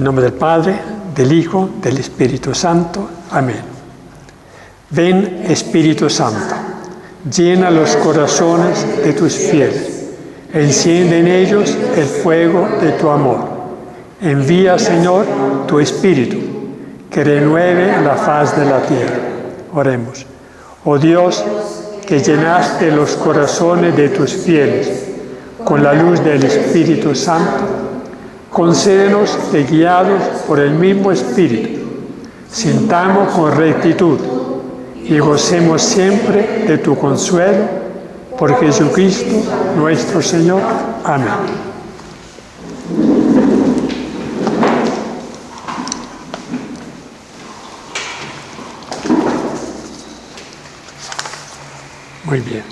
nombre del Padre, del Hijo, del Espíritu Santo. Amén. Ven, Espíritu Santo, llena los corazones de tus fieles, enciende en ellos el fuego de tu amor. Envía, Señor, tu Espíritu, que renueve la faz de la tierra. Oremos. Oh Dios, que llenaste los corazones de tus fieles con la luz del Espíritu Santo, concédenos que, guiados por el mismo Espíritu, sintamos con rectitud y gocemos siempre de tu consuelo, por Jesucristo nuestro Señor. Amén. Muy bien.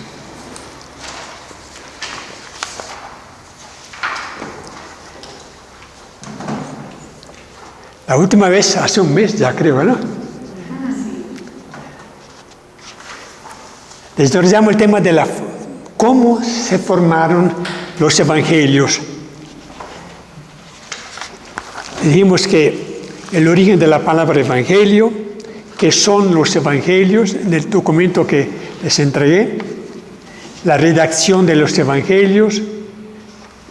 La última vez, hace un mes ya creo, ¿no? Desarrollamos el tema de cómo se formaron los evangelios. Dijimos que el origen de la palabra evangelio, que son los evangelios, en el documento que les entregué, la redacción de los evangelios,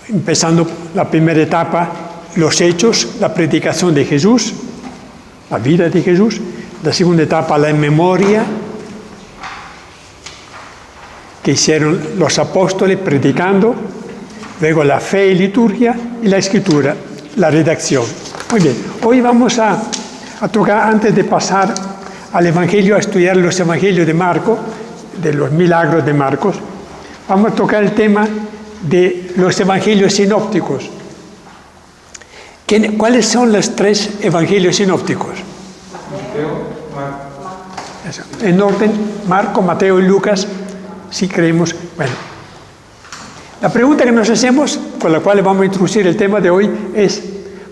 empezando la primera etapa, los hechos, la predicación de Jesús, la vida de Jesús, la segunda etapa, la memoria que hicieron los apóstoles predicando, luego la fe y liturgia y la escritura, la redacción. Muy bien, hoy vamos a tocar, antes de pasar al Evangelio, a estudiar los Evangelios de Marcos, de los milagros de Marcos, vamos a tocar el tema de los Evangelios sinópticos. ¿Cuáles son los tres Evangelios sinópticos? Mateo, Marcos. Eso. En orden, Marco, Mateo y Lucas, si creemos. Bueno, la pregunta que nos hacemos, con la cual vamos a introducir el tema de hoy, es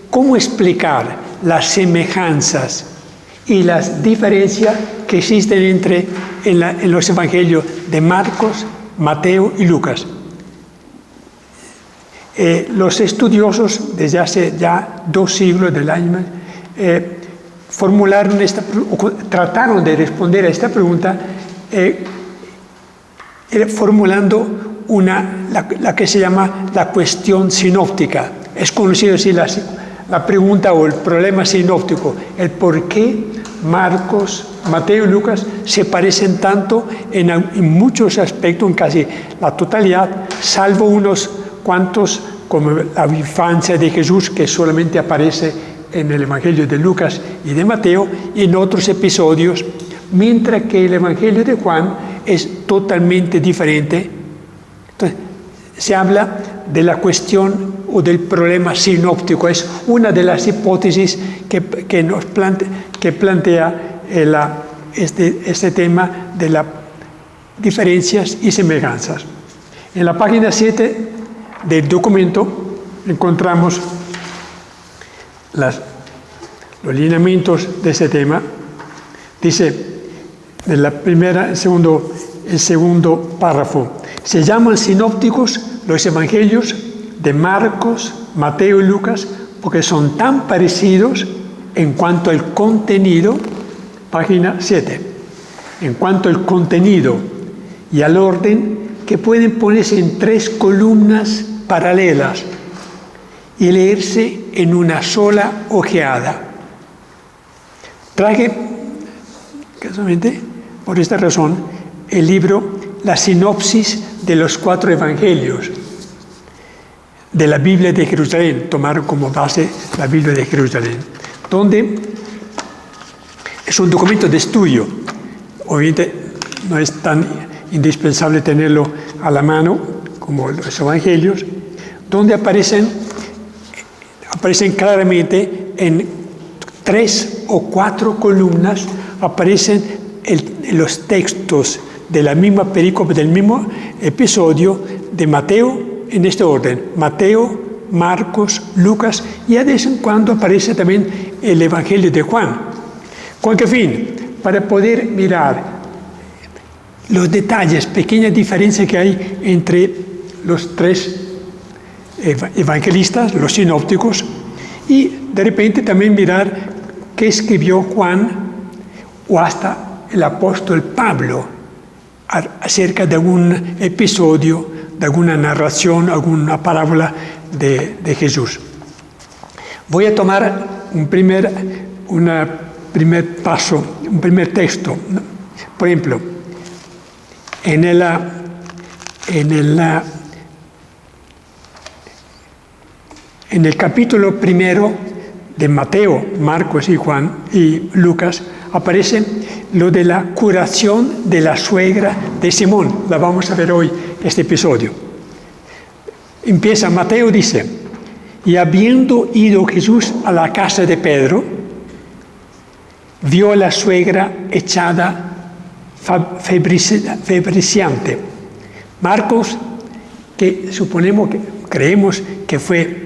¿cómo explicar las semejanzas y las diferencias que existen en los Evangelios de Marcos, Mateo y Lucas? Los estudiosos, desde hace ya 2 siglos del año, trataron de responder a esta pregunta formulando la que se llama la cuestión sinóptica. Es conocido así la pregunta o el problema sinóptico, el por qué Marcos, Mateo y Lucas se parecen tanto en muchos aspectos, en casi la totalidad, salvo unos cuantos, como la infancia de Jesús, que solamente aparece en el Evangelio de Lucas y de Mateo, y en otros episodios, mientras que el Evangelio de Juan es totalmente diferente. Entonces, se habla de la cuestión o del problema sinóptico. Es una de las hipótesis que plantea este tema de las diferencias y semejanzas. En la página 7 del documento encontramos los lineamientos de ese tema. Dice, en la primera, el segundo párrafo, se llaman sinópticos los evangelios de Marcos, Mateo y Lucas porque son tan parecidos en cuanto al contenido, página 7, en cuanto al contenido y al orden, que pueden ponerse en 3 columnas paralelas y leerse en una sola ojeada. Traje, casualmente, por esta razón, el libro La sinopsis de los 4 evangelios de la Biblia de Jerusalén, tomaron como base la Biblia de Jerusalén, donde es un documento de estudio. Obviamente no es tan indispensable tenerlo a la mano como los evangelios, donde aparecen claramente en 3 o 4 columnas, aparecen los textos de la misma perícope, del mismo episodio de Mateo, en este orden: Mateo, Marcos, Lucas, y de vez en cuando aparece también el Evangelio de Juan. ¿Con qué fin? Para poder mirar los detalles, pequeñas diferencias que hay entre los 3 evangelistas, los sinópticos, y de repente también mirar qué escribió Juan o hasta el apóstol Pablo acerca de algún episodio, de alguna narración, alguna parábola de Jesús. Voy a tomar un primer paso, un primer texto. Por ejemplo, en el capítulo primero de Mateo, Marcos y Juan y Lucas, aparece lo de la curación de la suegra de Simón. La vamos a ver hoy, este episodio. Empieza, Mateo dice, y habiendo ido Jesús a la casa de Pedro, vio a la suegra echada febriciante. Marcos, que creemos que fue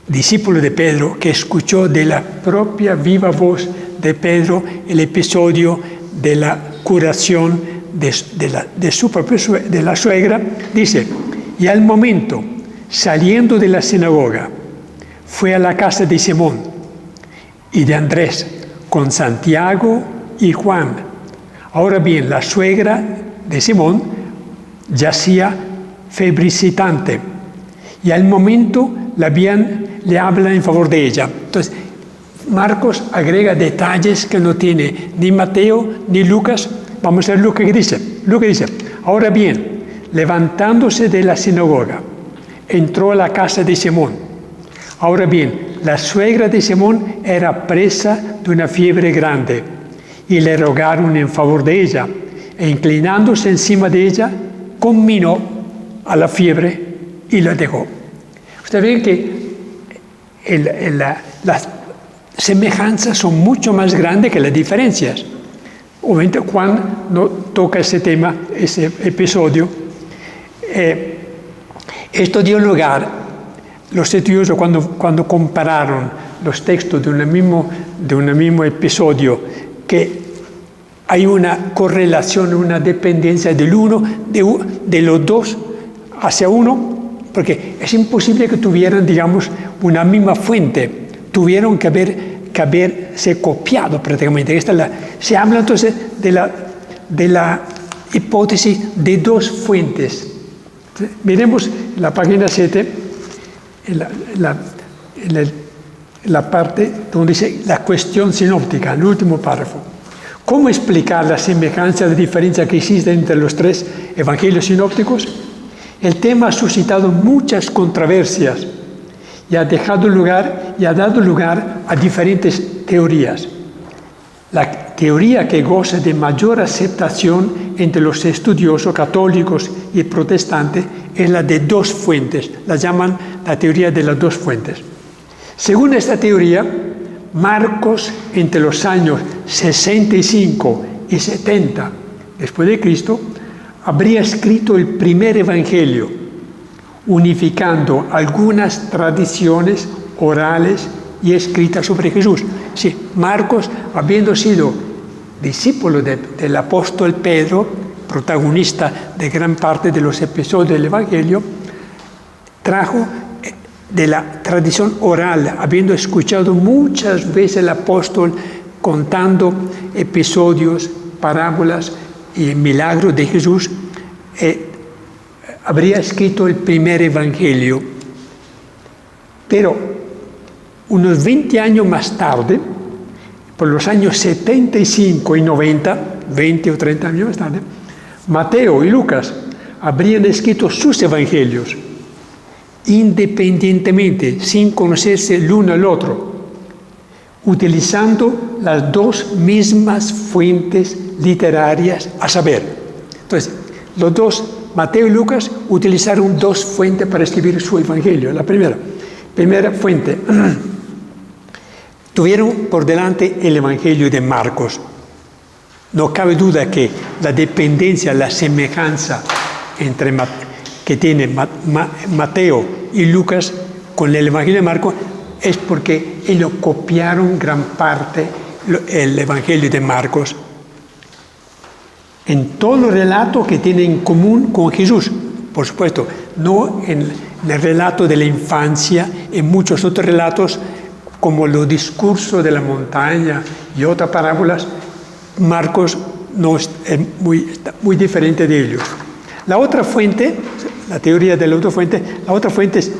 discípulo de Pedro, que escuchó de la propia viva voz de Pedro el episodio de la curación de la suegra, dice, y al momento, saliendo de la sinagoga, fue a la casa de Simón y de Andrés, con Santiago y Juan. Ahora bien, la suegra de Simón yacía febricitante, y al momento le hablan en favor de ella. Entonces, Marcos agrega detalles que no tiene ni Mateo ni Lucas. Vamos a ver lo que dice. Ahora bien, levantándose de la sinagoga, entró a la casa de Simón. Ahora bien, la suegra de Simón era presa de una fiebre grande, y le rogaron en favor de ella, e inclinándose encima de ella, conminó a la fiebre y la dejó. Ustedes ven que las semejanzas son mucho más grandes que las diferencias. Obviamente Juan no toca ese tema, ese episodio. Esto dio lugar, los estudiosos cuando compararon los textos de un mismo episodio, que hay una correlación, una dependencia del uno, de los dos hacia uno, porque es imposible que tuvieran, digamos, una misma fuente. Tuvieron que haberse copiado prácticamente. Se habla entonces de la hipótesis de dos fuentes. Miremos la página 7, la parte donde dice la cuestión sinóptica, el último párrafo. ¿Cómo explicar la semejanza de diferencia que existe entre los tres evangelios sinópticos? El tema ha suscitado muchas controversias y ha dado lugar a diferentes teorías. La teoría que goza de mayor aceptación entre los estudiosos católicos y protestantes es la de dos fuentes. La llaman la teoría de las dos fuentes. Según esta teoría, Marcos, entre los años 65 y 70 después de Cristo, habría escrito el primer evangelio, unificando algunas tradiciones orales y escritas sobre Jesús. Sí, Marcos, habiendo sido discípulo del apóstol Pedro, protagonista de gran parte de los episodios del evangelio, trajo de la tradición oral, habiendo escuchado muchas veces el apóstol contando episodios, parábolas y milagros de Jesús, habría escrito el primer evangelio. Pero unos 20 años más tarde, por los años 75 y 90, 20 o 30 años más tarde, Mateo y Lucas habrían escrito sus evangelios independientemente, sin conocerse el uno al otro, utilizando las dos mismas fuentes literarias, a saber. Entonces, los dos, Mateo y Lucas, utilizaron dos fuentes para escribir su evangelio. La primera fuente, tuvieron por delante el evangelio de Marcos. No cabe duda que la dependencia, la semejanza que tiene Mateo y Lucas con el evangelio de Marcos es porque ellos copiaron gran parte el evangelio de Marcos en todos los relatos que tienen en común con Jesús. Por supuesto, no en el relato de la infancia, en muchos otros relatos como los discursos de la montaña y otras parábolas, Marcos no es está muy diferente de ellos. La otra fuente, la teoría de la otra fuente es,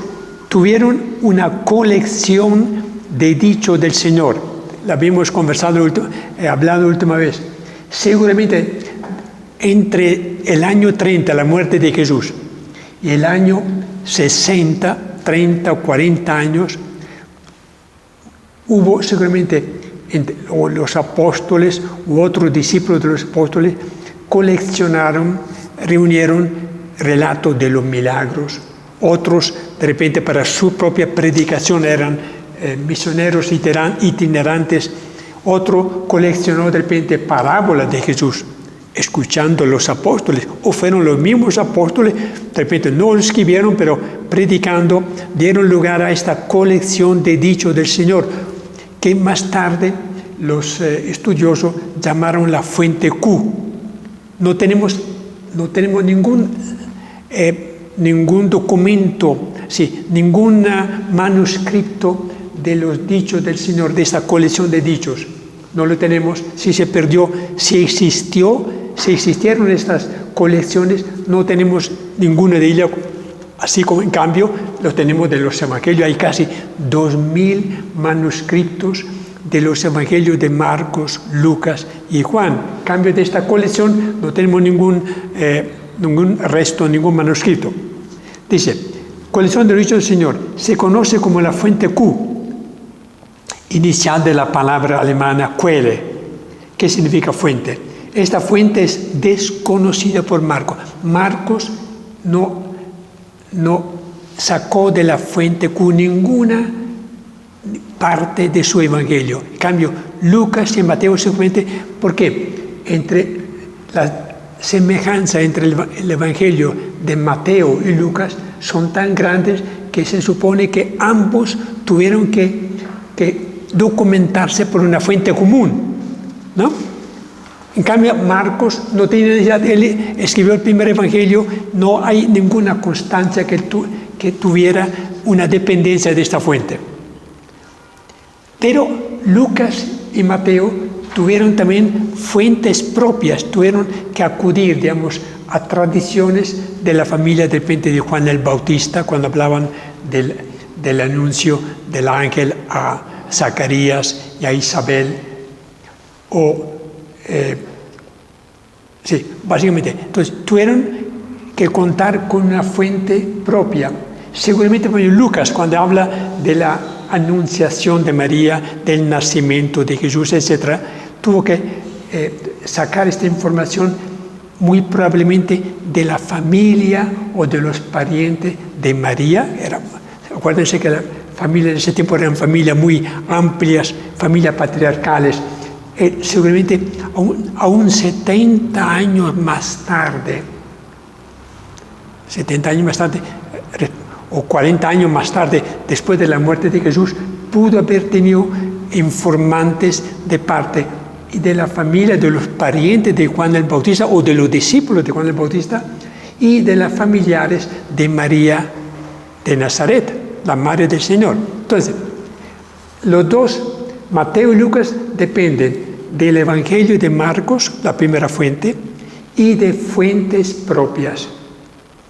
tuvieron una colección de dichos del Señor. La habíamos hablado la última vez. Seguramente entre el año 30, la muerte de Jesús, y el año 60, 30 o 40 años, hubo seguramente o los apóstoles u otros discípulos de los apóstoles reunieron relatos de los milagros. Otros, de repente, para su propia predicación eran misioneros itinerantes. Otro coleccionó de repente parábolas de Jesús, escuchando a los apóstoles, o fueron los mismos apóstoles, de repente no lo escribieron, pero predicando, dieron lugar a esta colección de dichos del Señor, que más tarde los estudiosos llamaron la fuente Q. No tenemos ningún documento, ningún manuscrito de los dichos del Señor, de esta colección de dichos. No lo tenemos. Si se perdió, si existieron estas colecciones, no tenemos ninguna de ellas. Así como en cambio lo tenemos de los evangelios. Hay casi 2000 manuscritos de los evangelios de Marcos, Lucas y Juan. En cambio de esta colección no tenemos ningún resto, ningún manuscrito. Dice, colección de los dichos del Señor se conoce como la fuente Q, inicial de la palabra alemana Quelle, que significa fuente. Esta fuente es desconocida por Marcos. Marcos no sacó de la fuente Q ninguna parte de su evangelio. En cambio, Lucas y Mateo seguramente, porque entre la semejanza entre el evangelio de Mateo y Lucas son tan grandes que se supone que ambos tuvieron que documentarse por una fuente común, ¿no? En cambio, Marcos no tiene necesidad, él escribió el primer evangelio, no hay ninguna constancia que tuviera una dependencia de esta fuente. Pero Lucas y Mateo tuvieron también fuentes propias, tuvieron que acudir, digamos, a tradiciones de la familia de repente de Juan el Bautista, cuando hablaban del anuncio del ángel a Zacarías y a Isabel, básicamente. Entonces, tuvieron que contar con una fuente propia. Seguramente Lucas, cuando habla de la anunciación de María, del nacimiento de Jesús, etc., tuvo que sacar esta información muy probablemente de la familia o de los parientes de María. Acuérdense que la familia de ese tiempo eran familias muy amplias, familias patriarcales. Seguramente aún 70 años más tarde, o 40 años más tarde, después de la muerte de Jesús, pudo haber tenido informantes de parte de la familia, de los parientes de Juan el Bautista o de los discípulos de Juan el Bautista y de las familiares de María de Nazaret, la madre del Señor. Entonces, los dos, Mateo y Lucas, dependen del Evangelio de Marcos, la primera fuente, y de fuentes propias.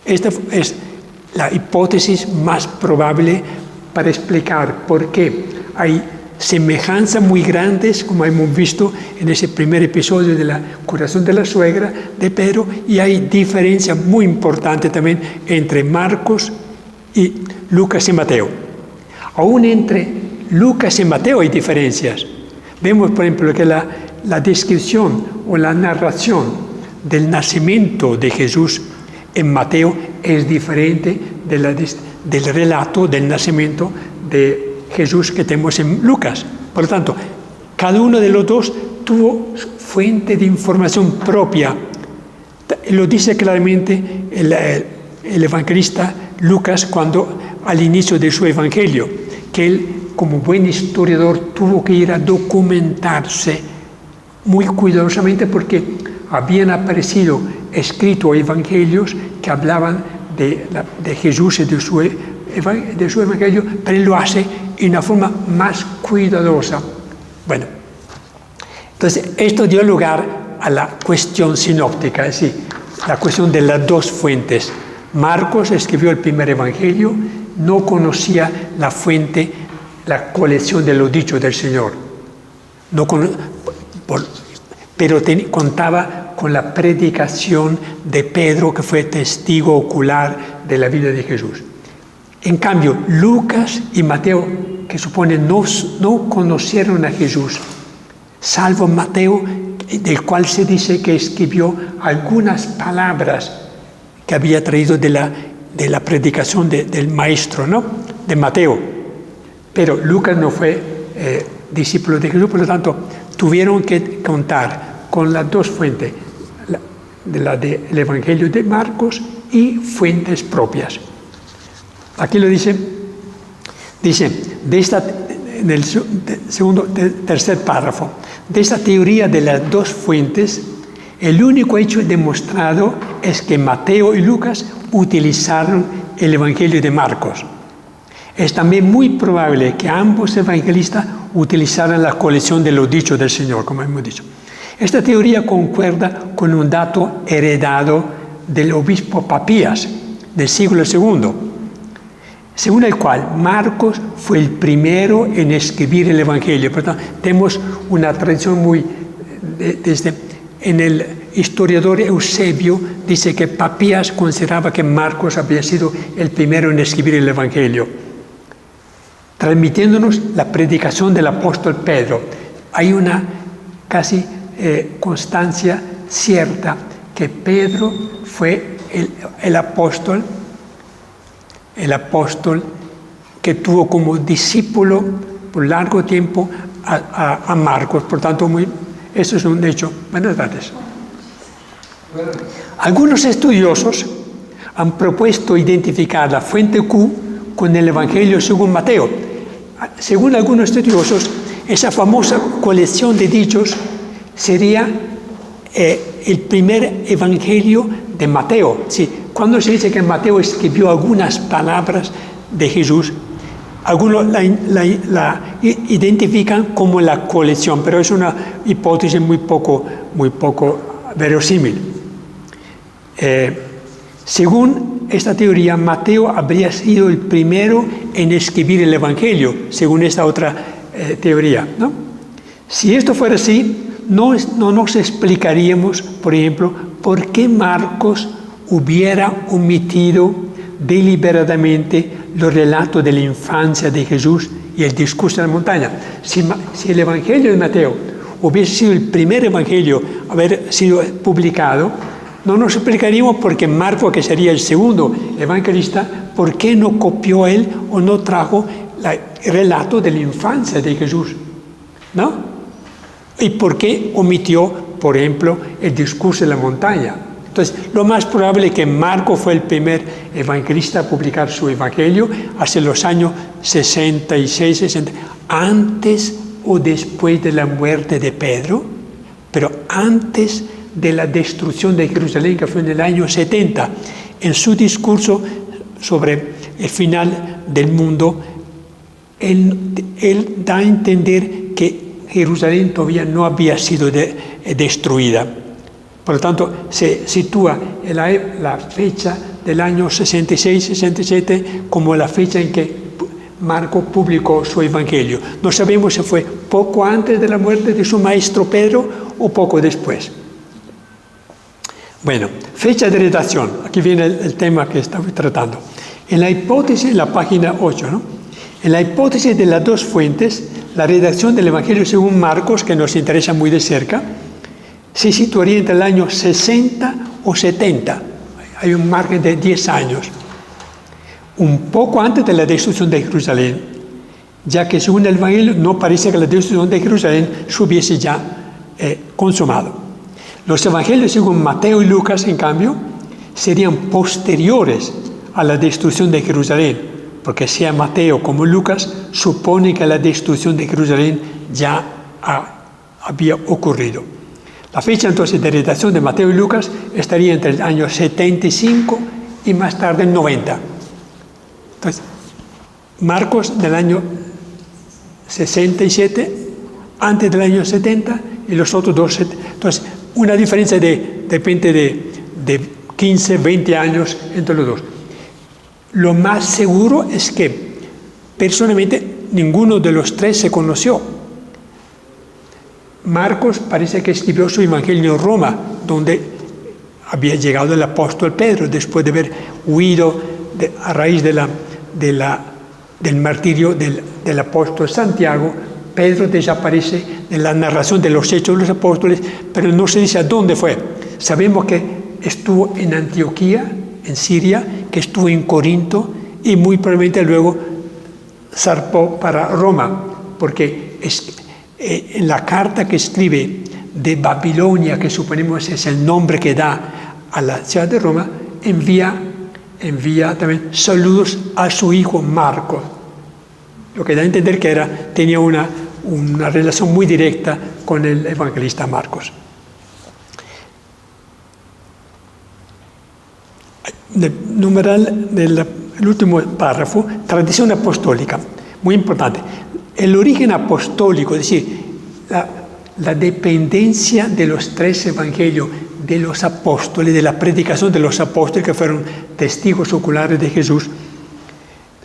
Esta es la hipótesis más probable para explicar por qué hay semejanzas muy grandes, como hemos visto en ese primer episodio de la curación de la suegra de Pedro, y hay diferencias muy importantes también entre Marcos y Lucas y Mateo. Aún entre Lucas y Mateo hay diferencias. Vemos, por ejemplo, que la descripción o la narración del nacimiento de Jesús en Mateo es diferente del relato del nacimiento de Jesús que tenemos en Lucas. Por lo tanto, cada uno de los dos tuvo fuente de información propia. Lo dice claramente el evangelista Lucas cuando al inicio de su evangelio, que él, como buen historiador, tuvo que ir a documentarse muy cuidadosamente porque habían aparecido escritos evangelios que hablaban de Jesús y de su de su evangelio, pero él lo hace en una forma más cuidadosa. Bueno, entonces esto dio lugar a la cuestión sinóptica, es decir, la cuestión de las dos fuentes. Marcos escribió el primer evangelio, no conocía la fuente, la colección de los dichos del Señor, pero contaba con la predicación de Pedro, que fue testigo ocular de la vida de Jesús. En cambio, Lucas y Mateo, que supone no conocieron a Jesús, salvo Mateo, del cual se dice que escribió algunas palabras que había traído de la predicación del maestro, ¿no? De Mateo. Pero Lucas no fue discípulo de Jesús, por lo tanto, tuvieron que contar con las dos fuentes, la del Evangelio de Marcos y fuentes propias. Aquí lo dice, en el tercer párrafo, de esta teoría de las dos fuentes, el único hecho demostrado es que Mateo y Lucas utilizaron el Evangelio de Marcos. Es también muy probable que ambos evangelistas utilizaran la colección de los dichos del Señor, como hemos dicho. Esta teoría concuerda con un dato heredado del obispo Papías del siglo II, según el cual Marcos fue el primero en escribir el Evangelio. Por tanto, tenemos una tradición en el historiador Eusebio dice que Papías consideraba que Marcos había sido el primero en escribir el Evangelio, transmitiéndonos la predicación del apóstol Pedro. Hay una casi constancia cierta que Pedro fue el apóstol que tuvo como discípulo por largo tiempo a Marcos. Por tanto, eso es un hecho. Buenas tardes. Algunos estudiosos han propuesto identificar la fuente Q con el Evangelio según Mateo. Según algunos estudiosos, esa famosa colección de dichos sería el primer Evangelio de Mateo. Sí, cuando se dice que Mateo escribió algunas palabras de Jesús, algunos la identifican como la colección, pero es una hipótesis muy poco verosímil. Según esta teoría, Mateo habría sido el primero en escribir el Evangelio, según esta otra teoría, ¿no? Si esto fuera así, no nos explicaríamos, por ejemplo, por qué Marcos hubiera omitido deliberadamente los relatos de la infancia de Jesús y el discurso de la montaña. Si el Evangelio de Mateo hubiese sido el primer Evangelio a haber sido publicado, no nos explicaríamos por qué Marcos, que sería el segundo evangelista, por qué no copió él o no trajo el relato de la infancia de Jesús, ¿no? Y por qué omitió, por ejemplo, el discurso de la montaña. Entonces, lo más probable es que Marcos fue el primer evangelista a publicar su evangelio hacia los años 66, 60, antes o después de la muerte de Pedro, pero antes de la destrucción de Jerusalén, que fue en el año 70. En su discurso sobre el final del mundo, él da a entender que Jerusalén todavía no había sido destruida. Por lo tanto, se sitúa la fecha del año 66-67 como la fecha en que Marcos publicó su evangelio. No sabemos si fue poco antes de la muerte de su maestro Pedro o poco después. Bueno, fecha de redacción. Aquí viene el tema que estamos tratando. En la hipótesis, en la página 8, ¿no? En la hipótesis de las dos fuentes, la redacción del Evangelio según Marcos, que nos interesa muy de cerca, se situaría entre el año 60 o 70. Hay un margen de 10 años. Un poco antes de la destrucción de Jerusalén, ya que según el Evangelio no parece que la destrucción de Jerusalén se hubiese ya consumado. Los evangelios según Mateo y Lucas, en cambio, serían posteriores a la destrucción de Jerusalén, porque sea Mateo como Lucas supone que la destrucción de Jerusalén ya había ocurrido. La fecha entonces de redacción de Mateo y Lucas estaría entre el año 75 y más tarde el 90. Entonces, Marcos del año 67, antes del año 70, y los otros dos. Entonces, una diferencia de repente de 15, 20 años entre los dos. Lo más seguro es que, personalmente, ninguno de los tres se conoció. Marcos parece que escribió su evangelio en Roma, donde había llegado el apóstol Pedro, después de haber huido a raíz del martirio del apóstol Santiago. Pedro desaparece en la narración de los Hechos de los Apóstoles, pero no se dice a dónde fue. Sabemos que estuvo en Antioquía, en Siria, que estuvo en Corinto y muy probablemente luego zarpó para Roma, porque en la carta que escribe de Babilonia, que suponemos es el nombre que da a la ciudad de Roma, envía también saludos a su hijo Marcos, lo que da a entender que tenía una relación muy directa con el evangelista Marcos. El numeral del último párrafo, tradición apostólica, muy importante. El origen apostólico, es decir, la dependencia de los tres evangelios, de los apóstoles, de la predicación de los apóstoles que fueron testigos oculares de Jesús,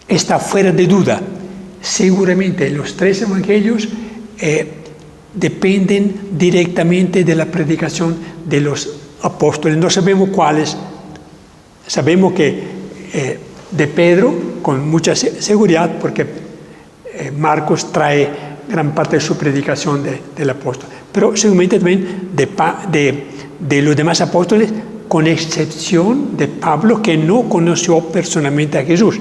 está fuera de duda. Seguramente los tres evangelios dependen directamente de la predicación de los apóstoles. No sabemos cuáles. Sabemos que de Pedro, con mucha seguridad, porque Marcos trae gran parte de su predicación del apóstol. Pero seguramente también de los demás apóstoles, con excepción de Pablo, que no conoció personalmente a Jesús.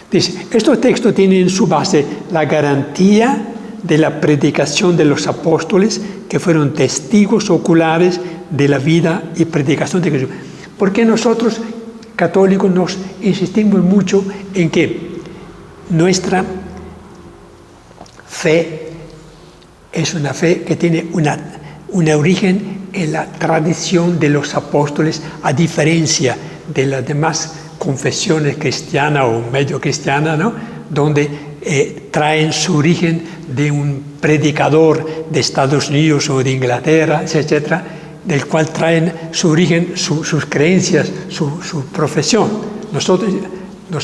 Dice, estos textos tienen en su base la garantía de la predicación de los apóstoles que fueron testigos oculares de la vida y predicación de Jesús. Porque nosotros, católicos, nos insistimos mucho en que nuestra fe es una fe que tiene un origen en la tradición de los apóstoles, a diferencia de las demás confesiones cristianas o medio cristianas, ¿no? Donde traen su origen de un predicador de Estados Unidos o de Inglaterra, etcétera, del cual traen su origen, sus creencias, su profesión. Nosotros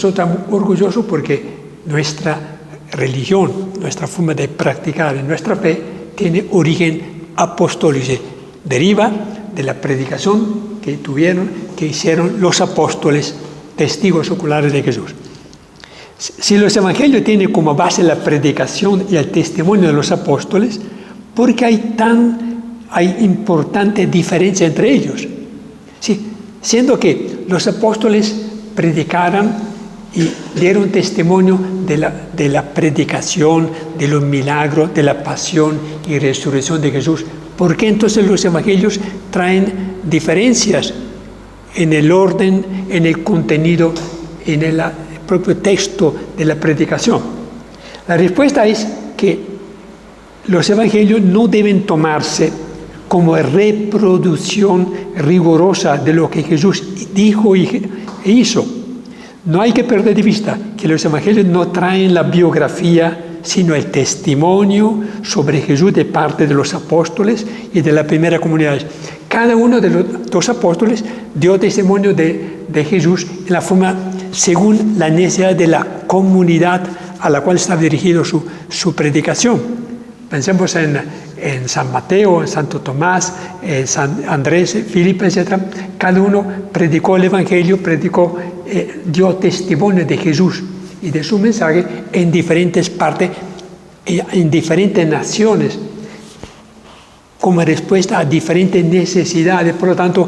estamos orgullosos porque nuestra religión, nuestra forma de practicar nuestra fe, tiene origen apostólico, deriva de la predicación que hicieron los apóstoles, testigos oculares de Jesús. Si los evangelios tienen como base la predicación y el testimonio de los apóstoles, ¿por qué hay importante diferencia entre ellos? Sí, siendo que los apóstoles predicaran y dieron testimonio de la predicación, de los milagros, de la pasión y resurrección de Jesús, ¿por qué entonces los evangelios traen diferencias en el orden, en el contenido, en el propio texto de la predicación? La respuesta es que los evangelios no deben tomarse como reproducción rigurosa de lo que Jesús dijo e hizo. No hay que perder de vista que los evangelios no traen la biografía, sino el testimonio sobre Jesús de parte de los apóstoles y de la primera comunidad. Cada uno de los dos apóstoles dio testimonio de Jesús en la forma según la necesidad de la comunidad a la cual estaba dirigido su predicación. Pensemos en San Mateo, en Santo Tomás, en San Andrés, Filipe, etc. Cada uno predicó el Evangelio, dio testimonio de Jesús y de su mensaje en diferentes partes, en diferentes naciones, como respuesta a diferentes necesidades. Por lo tanto,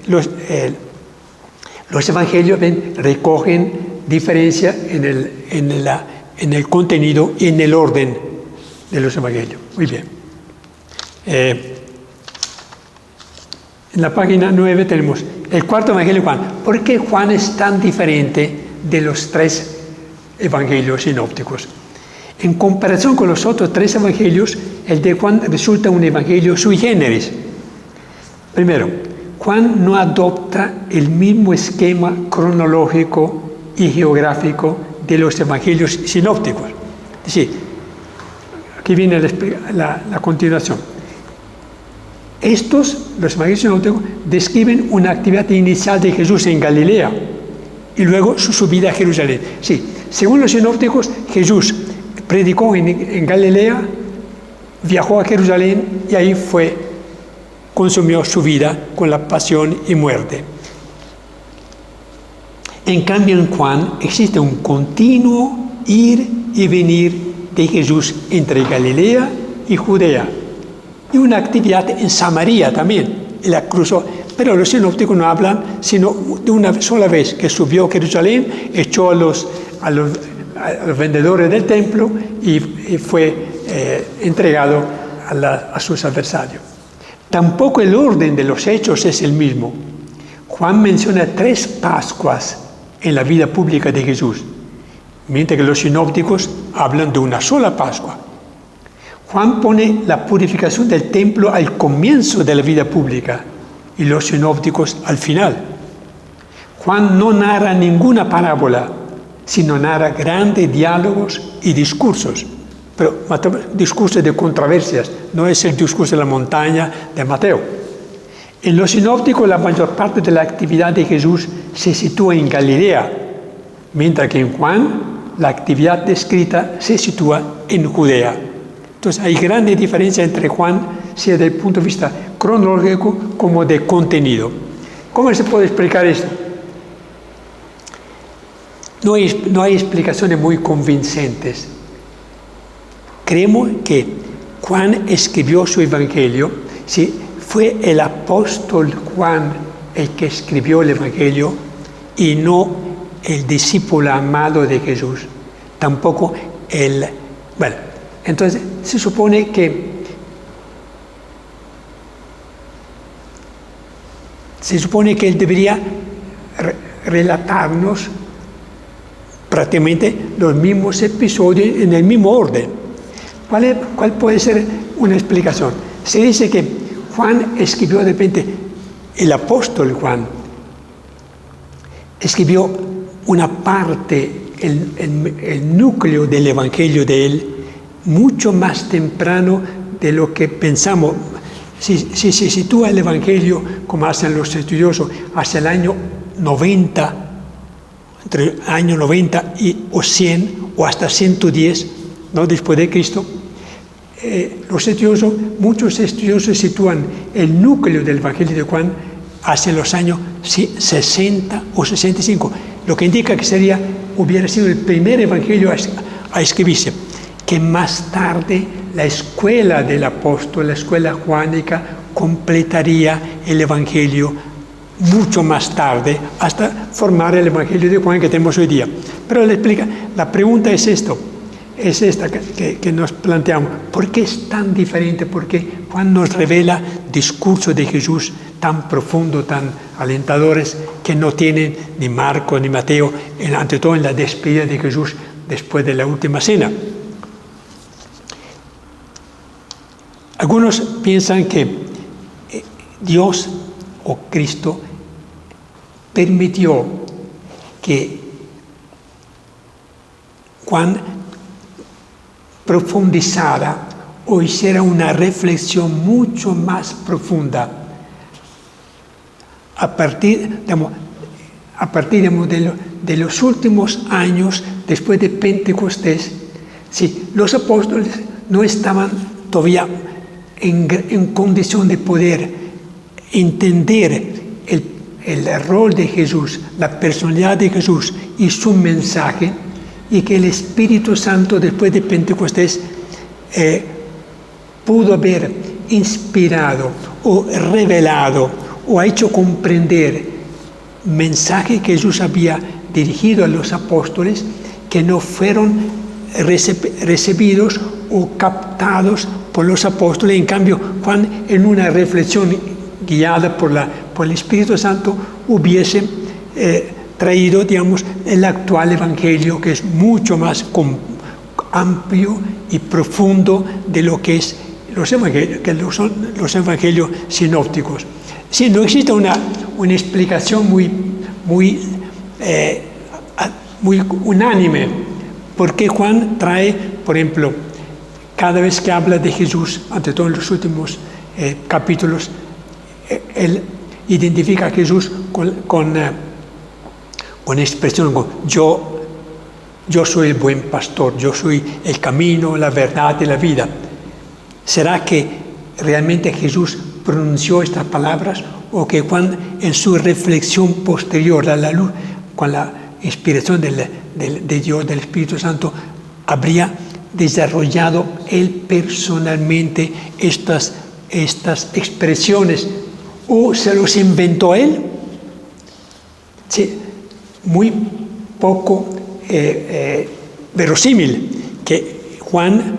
los evangelios recogen diferencia en el contenido y en el orden de los evangelios. Muy bien. En la página 9 tenemos el cuarto evangelio de Juan. ¿Por qué Juan es tan diferente de los tres evangelios sinópticos? En comparación con los otros tres evangelios, el de Juan resulta un evangelio sui generis. Primero, Juan no adopta el mismo esquema cronológico y geográfico de los evangelios sinópticos. Es decir, aquí viene la continuación. Los evangelios sinópticos, describen una actividad inicial de Jesús en Galilea y luego su subida a Jerusalén. Sí, según los sinópticos, Jesús predicó en Galilea, viajó a Jerusalén y ahí consumió su vida con la pasión y muerte. En cambio, en Juan existe un continuo ir y venir de Jesús entre Galilea y Judea, y una actividad en Samaria también. Él la cruzó, pero los sinópticos no hablan sino de una sola vez que subió a Jerusalén, echó a los vendedores del templo y fue entregado a sus adversarios. Tampoco el orden de los hechos es el mismo. Juan menciona 3 Pascuas en la vida pública de Jesús, mientras que los sinópticos hablan de una sola Pascua. Juan pone la purificación del templo al comienzo de la vida pública y los sinópticos al final. Juan no narra ninguna parábola, sino narra grandes diálogos y discursos, pero discursos de controversias, no es el discurso de la montaña de Mateo. En los sinópticos la mayor parte de la actividad de Jesús se sitúa en Galilea, mientras que en Juan la actividad descrita se sitúa en Judea. Entonces hay grandes diferencias entre Juan, sea desde el punto de vista cronológico como de contenido. ¿Cómo se puede explicar esto? No hay explicaciones muy convincentes. Creemos que Juan escribió su evangelio, sí, fue el apóstol Juan el que escribió el evangelio y no el discípulo amado de Jesús. Tampoco entonces se supone que él debería relatarnos prácticamente los mismos episodios en el mismo orden. ¿Cuál puede ser una explicación? Se dice que Juan escribió de repente, el apóstol Juan escribió una parte, el núcleo del evangelio de él, mucho más temprano de lo que pensamos. Si se sitúa el evangelio, como hacen los estudiosos, hacia el año 90, entre el año 90 o 100 o hasta 110, ¿no?, después de Cristo, muchos estudiosos sitúan el núcleo del evangelio de Juan hacia los años 60 o 65, lo que indica que hubiera sido el primer evangelio a escribirse, que más tarde la escuela del apóstol, la escuela juánica, completaría el evangelio mucho más tarde, hasta formar el evangelio de Juan que tenemos hoy día. Pero le explica, la pregunta es esta que nos planteamos: ¿por qué es tan diferente? ¿Por qué Juan nos revela discursos de Jesús tan profundos, tan alentadores, que no tienen ni Marcos ni Mateo, ante todo en la despedida de Jesús después de la última cena? Algunos piensan que Dios o Cristo permitió que Juan profundizara o hiciera una reflexión mucho más profunda a partir de los últimos años después de Pentecostés. Sí, los apóstoles no estaban todavía en condición de poder entender el rol de Jesús, la personalidad de Jesús y su mensaje, y que el Espíritu Santo después de Pentecostés pudo haber inspirado o revelado o ha hecho comprender mensaje que Jesús había dirigido a los apóstoles, que no fueron recibidos o captados por los apóstoles. En cambio, Juan, en una reflexión guiada por el Espíritu Santo, hubiese traído, digamos, el actual evangelio, que es mucho más amplio y profundo de lo que es los evangelios sinópticos. Sí, no existe una explicación muy muy unánime. Porque Juan trae, por ejemplo, cada vez que habla de Jesús, ante todo en los últimos capítulos, él identifica a Jesús con expresión como yo soy el buen pastor, yo soy el camino, la verdad y la vida. ¿Será que realmente Jesús pronunció estas palabras o que Juan en su reflexión posterior a la luz, con la inspiración de Dios, del Espíritu Santo, habría desarrollado él personalmente estas expresiones o se los inventó él? Sí, muy poco verosímil que Juan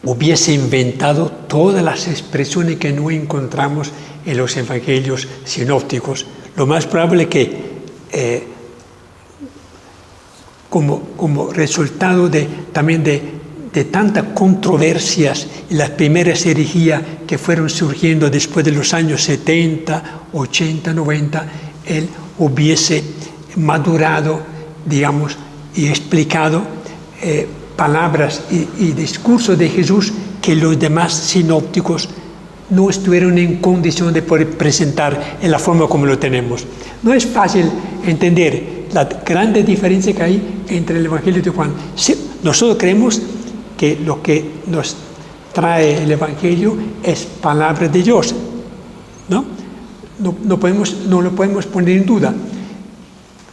hubiese inventado todas las expresiones que no encontramos en los evangelios sinópticos. Lo más probable que como resultado también de tantas controversias y las primeras herejías que fueron surgiendo después de los años 70, 80, 90, él hubiese madurado, digamos, y explicado palabras y discursos de Jesús que los demás sinópticos no estuvieron en condición de poder presentar en la forma como lo tenemos. No es fácil entender la grande diferencia que hay entre el Evangelio de Juan. Nosotros creemos que lo que nos trae el Evangelio es palabra de Dios, ¿no? No lo podemos poner en duda.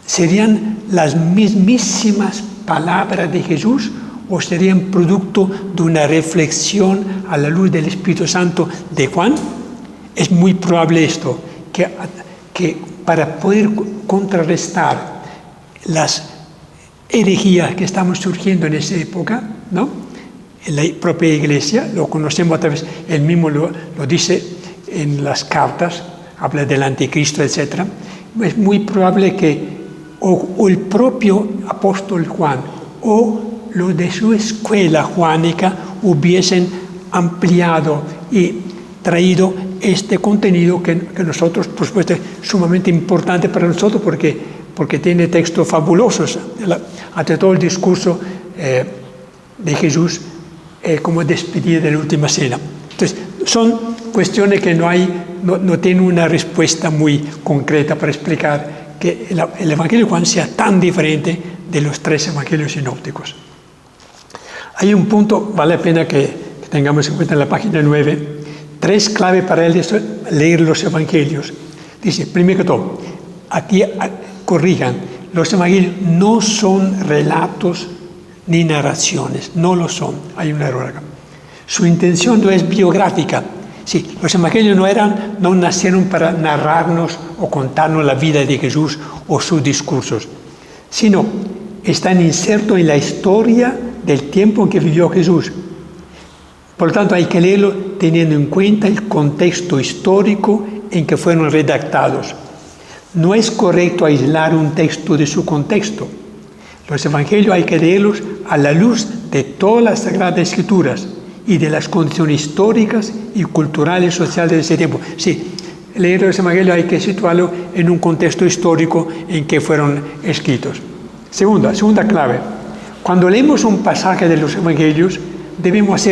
¿Serían las mismísimas palabras de Jesús o serían producto de una reflexión a la luz del Espíritu Santo de Juan? Es muy probable esto, que para poder contrarrestar las herejías que estamos surgiendo en esa época, ¿no? En la propia Iglesia, lo conocemos a través, él mismo lo dice en las cartas, habla del anticristo, etc. Es muy probable que o el propio apóstol Juan o los de su escuela juánica hubiesen ampliado y traído este contenido que nosotros, por supuesto, es sumamente importante para nosotros porque tiene textos fabulosos. Ante todo el discurso de Jesús como despedida de la última cena. Entonces, son cuestiones que no tienen una respuesta muy concreta para explicar que el Evangelio de Juan sea tan diferente de los tres evangelios sinópticos. Hay un punto, vale la pena que tengamos en cuenta en la página 9, 3 claves para leer los evangelios. Dice, primero que todo, aquí corrijan, los evangelios no son relatos ni narraciones, no lo son, hay un error acá. Su intención no es biográfica. Sí, los evangelios no nacieron para narrarnos o contarnos la vida de Jesús o sus discursos, sino están insertos en la historia del tiempo en que vivió Jesús. Por lo tanto, hay que leerlo teniendo en cuenta el contexto histórico en que fueron redactados. No es correcto aislar un texto de su contexto. Los evangelios hay que leerlos a la luz de todas las Sagradas Escrituras y de las condiciones históricas y culturales y sociales de ese tiempo. Sí, leer los evangelios hay que situarlo en un contexto histórico en que fueron escritos. Segunda clave. Cuando leemos un pasaje de los evangelios, debemos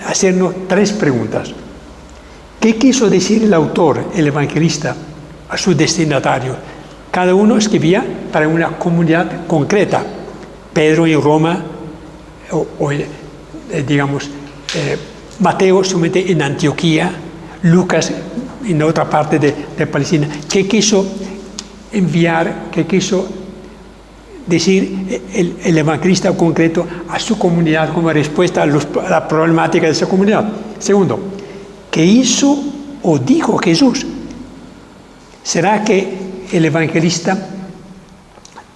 hacernos 3 preguntas. ¿Qué quiso decir el autor, el evangelista, a su destinatario? Cada uno escribía para una comunidad concreta. Pedro en Roma, Mateo solamente en Antioquía, Lucas en otra parte de Palestina. ¿Qué quiso enviar, qué quiso decir el evangelista concreto a su comunidad como respuesta a la problemática de esa comunidad? Segundo, ¿qué hizo o dijo Jesús? ¿Será que el evangelista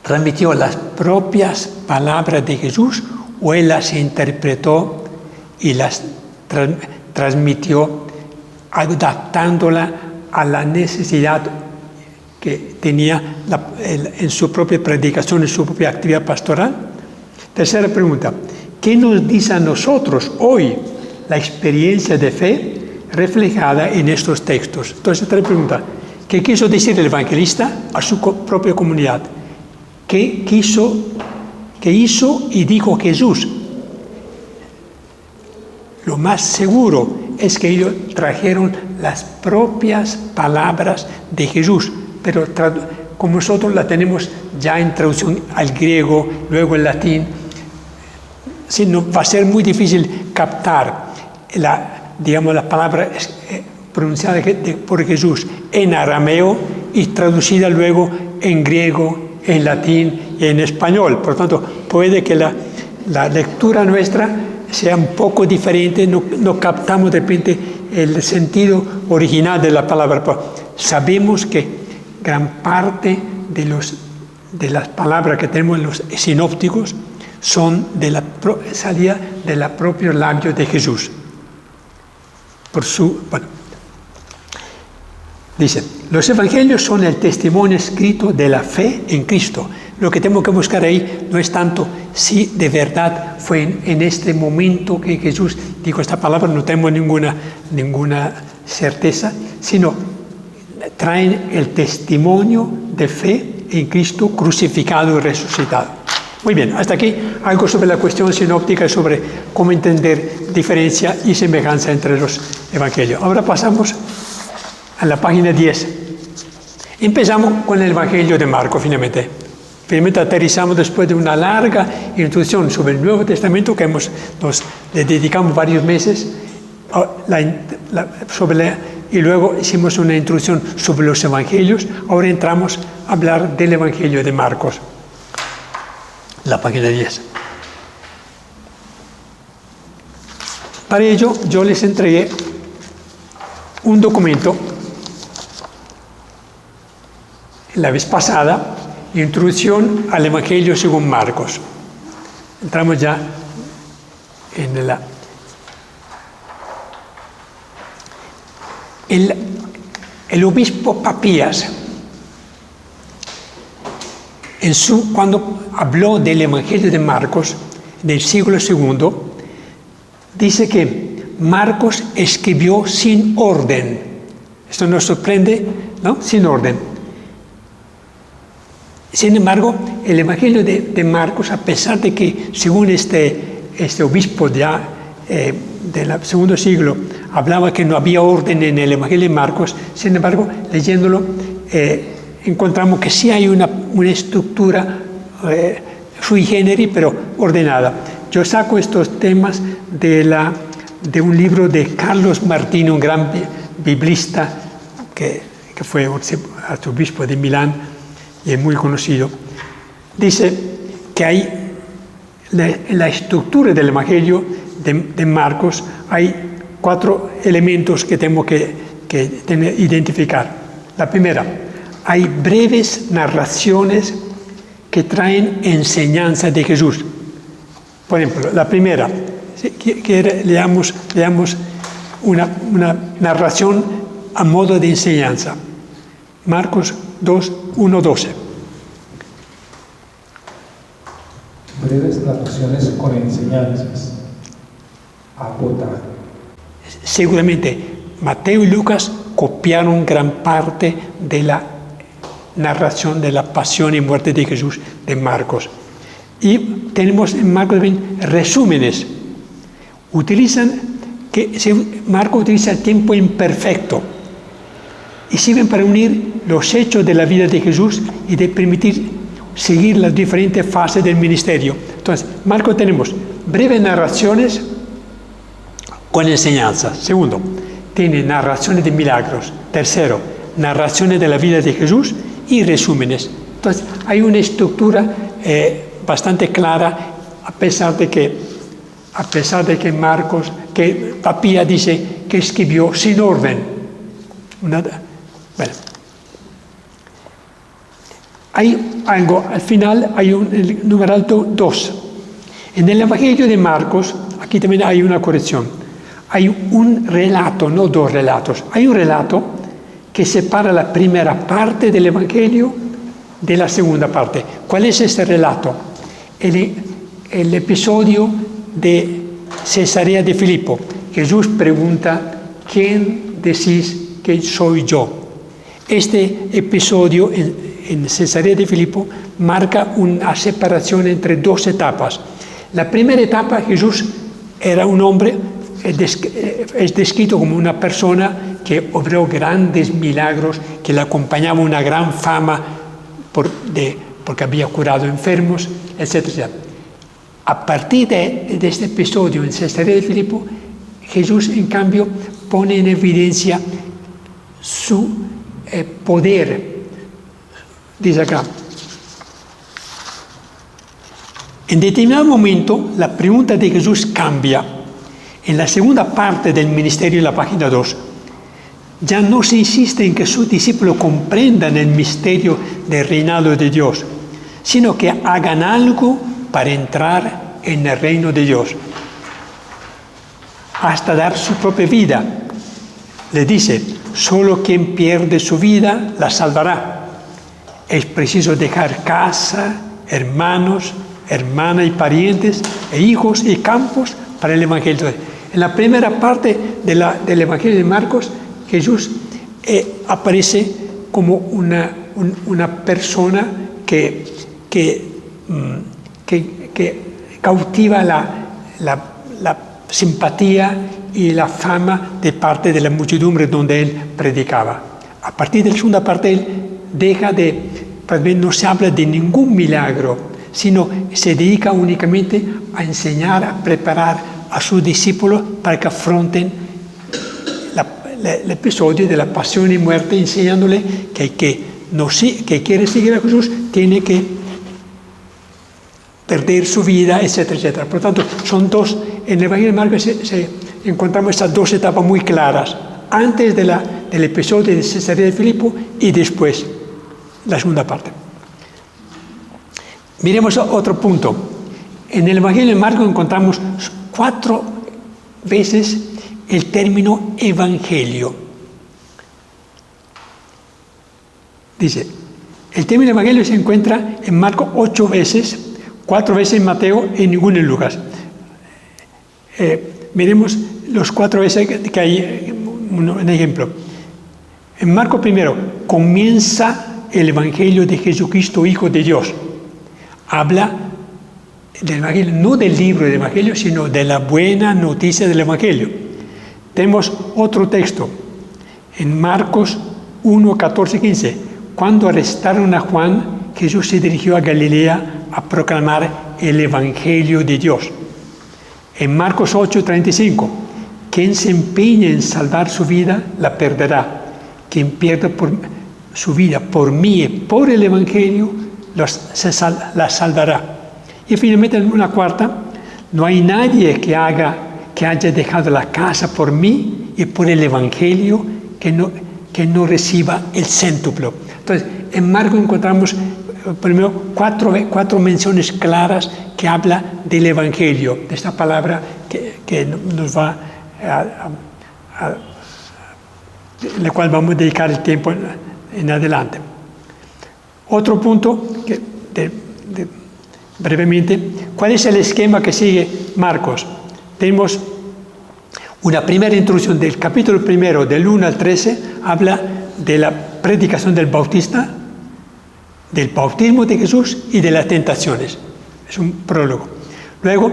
transmitió las propias palabras de Jesús o él las interpretó y las transmitió adaptándola a la necesidad que tenía en su propia predicación, en su propia actividad pastoral? Tercera pregunta, ¿qué nos dice a nosotros hoy la experiencia de fe reflejada en estos textos? Entonces, 3 preguntas. ¿Qué quiso decir el evangelista a su propia comunidad? ¿Qué hizo y dijo Jesús? Lo más seguro es que ellos trajeron las propias palabras de Jesús, pero como nosotros la tenemos ya en traducción al griego, luego en latín, va a ser muy difícil captar la palabra pronunciada por Jesús en arameo y traducida luego en griego, en latín y en español. Por lo tanto, puede que la lectura nuestra sea un poco diferente, no captamos de repente el sentido original de la palabra. Pero sabemos que gran parte de las palabras que tenemos en los sinópticos son salida de los propios labios de Jesús. Dice, los evangelios son el testimonio escrito de la fe en Cristo. Lo que tengo que buscar ahí no es tanto si de verdad fue en este momento que Jesús dijo esta palabra, no tenemos ninguna certeza, sino traen el testimonio de fe en Cristo crucificado y resucitado. Muy bien, hasta aquí algo sobre la cuestión sinóptica, sobre cómo entender diferencia y semejanza entre los evangelios. Ahora pasamos a la página 10. Empezamos con el Evangelio de Marcos, finalmente. Finalmente aterrizamos después de una larga introducción sobre el Nuevo Testamento que le dedicamos varios meses, y luego hicimos una introducción sobre los Evangelios. Ahora entramos a hablar del Evangelio de Marcos. La página 10. Para ello, yo les entregué un documento la vez pasada, Introducción al Evangelio según Marcos. Entramos ya en el obispo Papías, cuando habló del Evangelio de Marcos del siglo II, dice que Marcos escribió sin orden. Esto nos sorprende, ¿no? Sin orden. Sin embargo, el Evangelio de Marcos, a pesar de que, según este obispo ya del segundo siglo, hablaba que no había orden en el Evangelio de Marcos, sin embargo, leyéndolo, encontramos que sí hay una estructura sui generis, pero ordenada. Yo saco estos temas de un libro de Carlos Martini, un gran biblista que fue arzobispo de Milán y es muy conocido. Dice que hay en la estructura del Evangelio de Marcos hay 4 elementos que tenemos que identificar. La primera, hay breves narraciones que traen enseñanza de Jesús. Por ejemplo, la primera, leamos una narración a modo de enseñanza. Marcos 2, 1, 12. Breves narraciones con enseñanzas. Acotar. Seguramente Mateo y Lucas copiaron gran parte de la narración de la pasión y muerte de Jesús de Marcos. Y tenemos en Marcos también resúmenes. Marcos utiliza el tiempo imperfecto y sirven para unir los hechos de la vida de Jesús y de permitir seguir las diferentes fases del ministerio. Entonces, Marcos tenemos breves narraciones con enseñanzas. Segundo, tiene narraciones de milagros. Tercero, narraciones de la vida de Jesús y resúmenes. Entonces, hay una estructura bastante clara, a pesar de que Marcos, que Papías dice que escribió sin orden. Bueno. Hay algo, al final hay el numeral 2. En el Evangelio de Marcos, aquí también hay una corrección. Hay un relato, no 2 relatos. Hay un relato que separa la primera parte del Evangelio de la segunda parte. ¿Cuál es este relato? El episodio de Cesarea de Filipo. Jesús pregunta, ¿quién decís que soy yo? Este episodio en Cesarea de Filipo marca una separación entre dos etapas. La primera etapa, Jesús era un hombre, es descrito como una persona que obró grandes milagros, que le acompañaba una gran fama porque había curado enfermos, etc. A partir de este episodio en Cesarea de Filipo, Jesús, en cambio, pone en evidencia su poder. Dice acá, en determinado momento, la pregunta de Jesús cambia. En la segunda parte del ministerio, en la página 2, ya no se insiste en que sus discípulos comprendan el misterio del reinado de Dios, sino que hagan algo para entrar en el reino de Dios, hasta dar su propia vida. Le dice, solo quien pierde su vida la salvará. Es preciso dejar casa, hermanos, hermanas y parientes, e hijos y campos para el Evangelio. En la primera parte del Evangelio de Marcos, Jesús aparece como una persona que cautiva la simpatía y la fama de parte de la muchedumbre donde él predicaba. A partir de la segunda parte, él no se habla de ningún milagro, sino se dedica únicamente a enseñar, a preparar a sus discípulos para que afronten el episodio de la pasión y muerte, enseñándole que quiere seguir a Jesús tiene que perder su vida, etcétera, etcétera. Por lo tanto, son dos, en el Evangelio de Marcos encontramos estas dos etapas muy claras, antes del episodio de Cesarea de Filipo y después, la segunda parte. Miremos otro punto. En el Evangelio de Marcos encontramos 4 veces el término evangelio. Dice, el término evangelio se encuentra en Marcos 8 veces, 4 veces en Mateo y ninguna en Lucas. Miremos los 4 veces que hay un ejemplo. En Marcos primero, comienza el evangelio de Jesucristo, Hijo de Dios. Habla del evangelio, no del libro del evangelio, sino de la buena noticia del evangelio. Tenemos otro texto, en Marcos 1, 14, 15. Cuando arrestaron a Juan, Jesús se dirigió a Galilea a proclamar el evangelio de Dios. En Marcos 8, 35. Quien se empeña en salvar su vida, la perderá. Quien pierda su vida por mí y por el evangelio, la salvará. Y finalmente, en una cuarta, no hay nadie que haya dejado la casa por mí y por el evangelio que no reciba el céntuplo. Entonces, en Marcos encontramos primero cuatro menciones claras que habla del evangelio, de esta palabra que nos va la cual vamos a dedicar el tiempo en adelante. Otro punto brevemente, ¿cuál es el esquema que sigue Marcos? Tenemos una primera introducción del capítulo 1, del 1 al 13, habla de la predicación del Bautista, del bautismo de Jesús y de las tentaciones. Es un prólogo. Luego,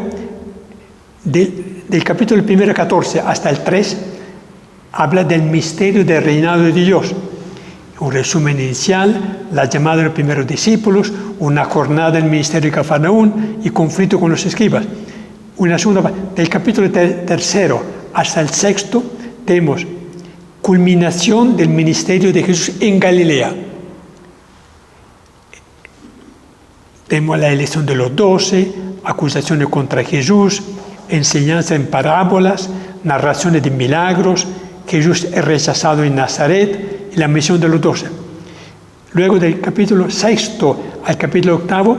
del capítulo 1, 14 hasta el 3, habla del misterio del reinado de Dios. Un resumen inicial, la llamada de los primeros discípulos, una jornada del ministerio de Cafarnaún y conflicto con los escribas. Una segunda parte, del capítulo 3 hasta el 6, tenemos culminación del ministerio de Jesús en Galilea. Tenemos la elección de los 12, acusaciones contra Jesús, enseñanza en parábolas, narraciones de milagros, Jesús es rechazado en Nazaret y la misión de los 12. Luego del capítulo 6 al capítulo 8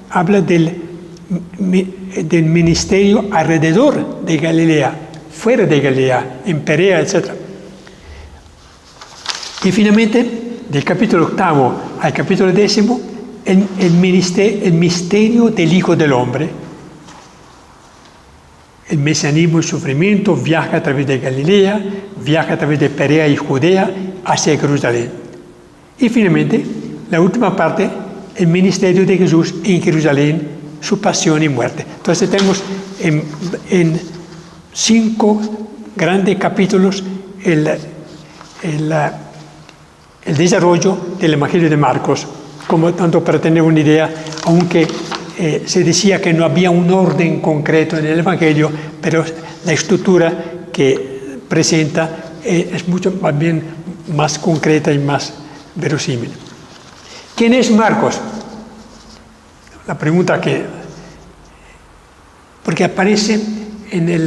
habla del ministerio alrededor de Galilea, fuera de Galilea, en Perea, etc. Y finalmente, del capítulo 8 al capítulo 10, el misterio del Hijo del Hombre. El mesianismo y sufrimiento viaja a través de Galilea, viaja a través de Perea y Judea hacia Jerusalén. Y finalmente, la última parte, el ministerio de Jesús en Jerusalén, su pasión y muerte. Entonces tenemos en 5 grandes capítulos el desarrollo del Evangelio de Marcos, como tanto para tener una idea, aunque se decía que no había un orden concreto en el Evangelio, pero la estructura que presenta es mucho más bien más concreta y más verosímil. ¿Quién es Marcos? La pregunta porque aparece en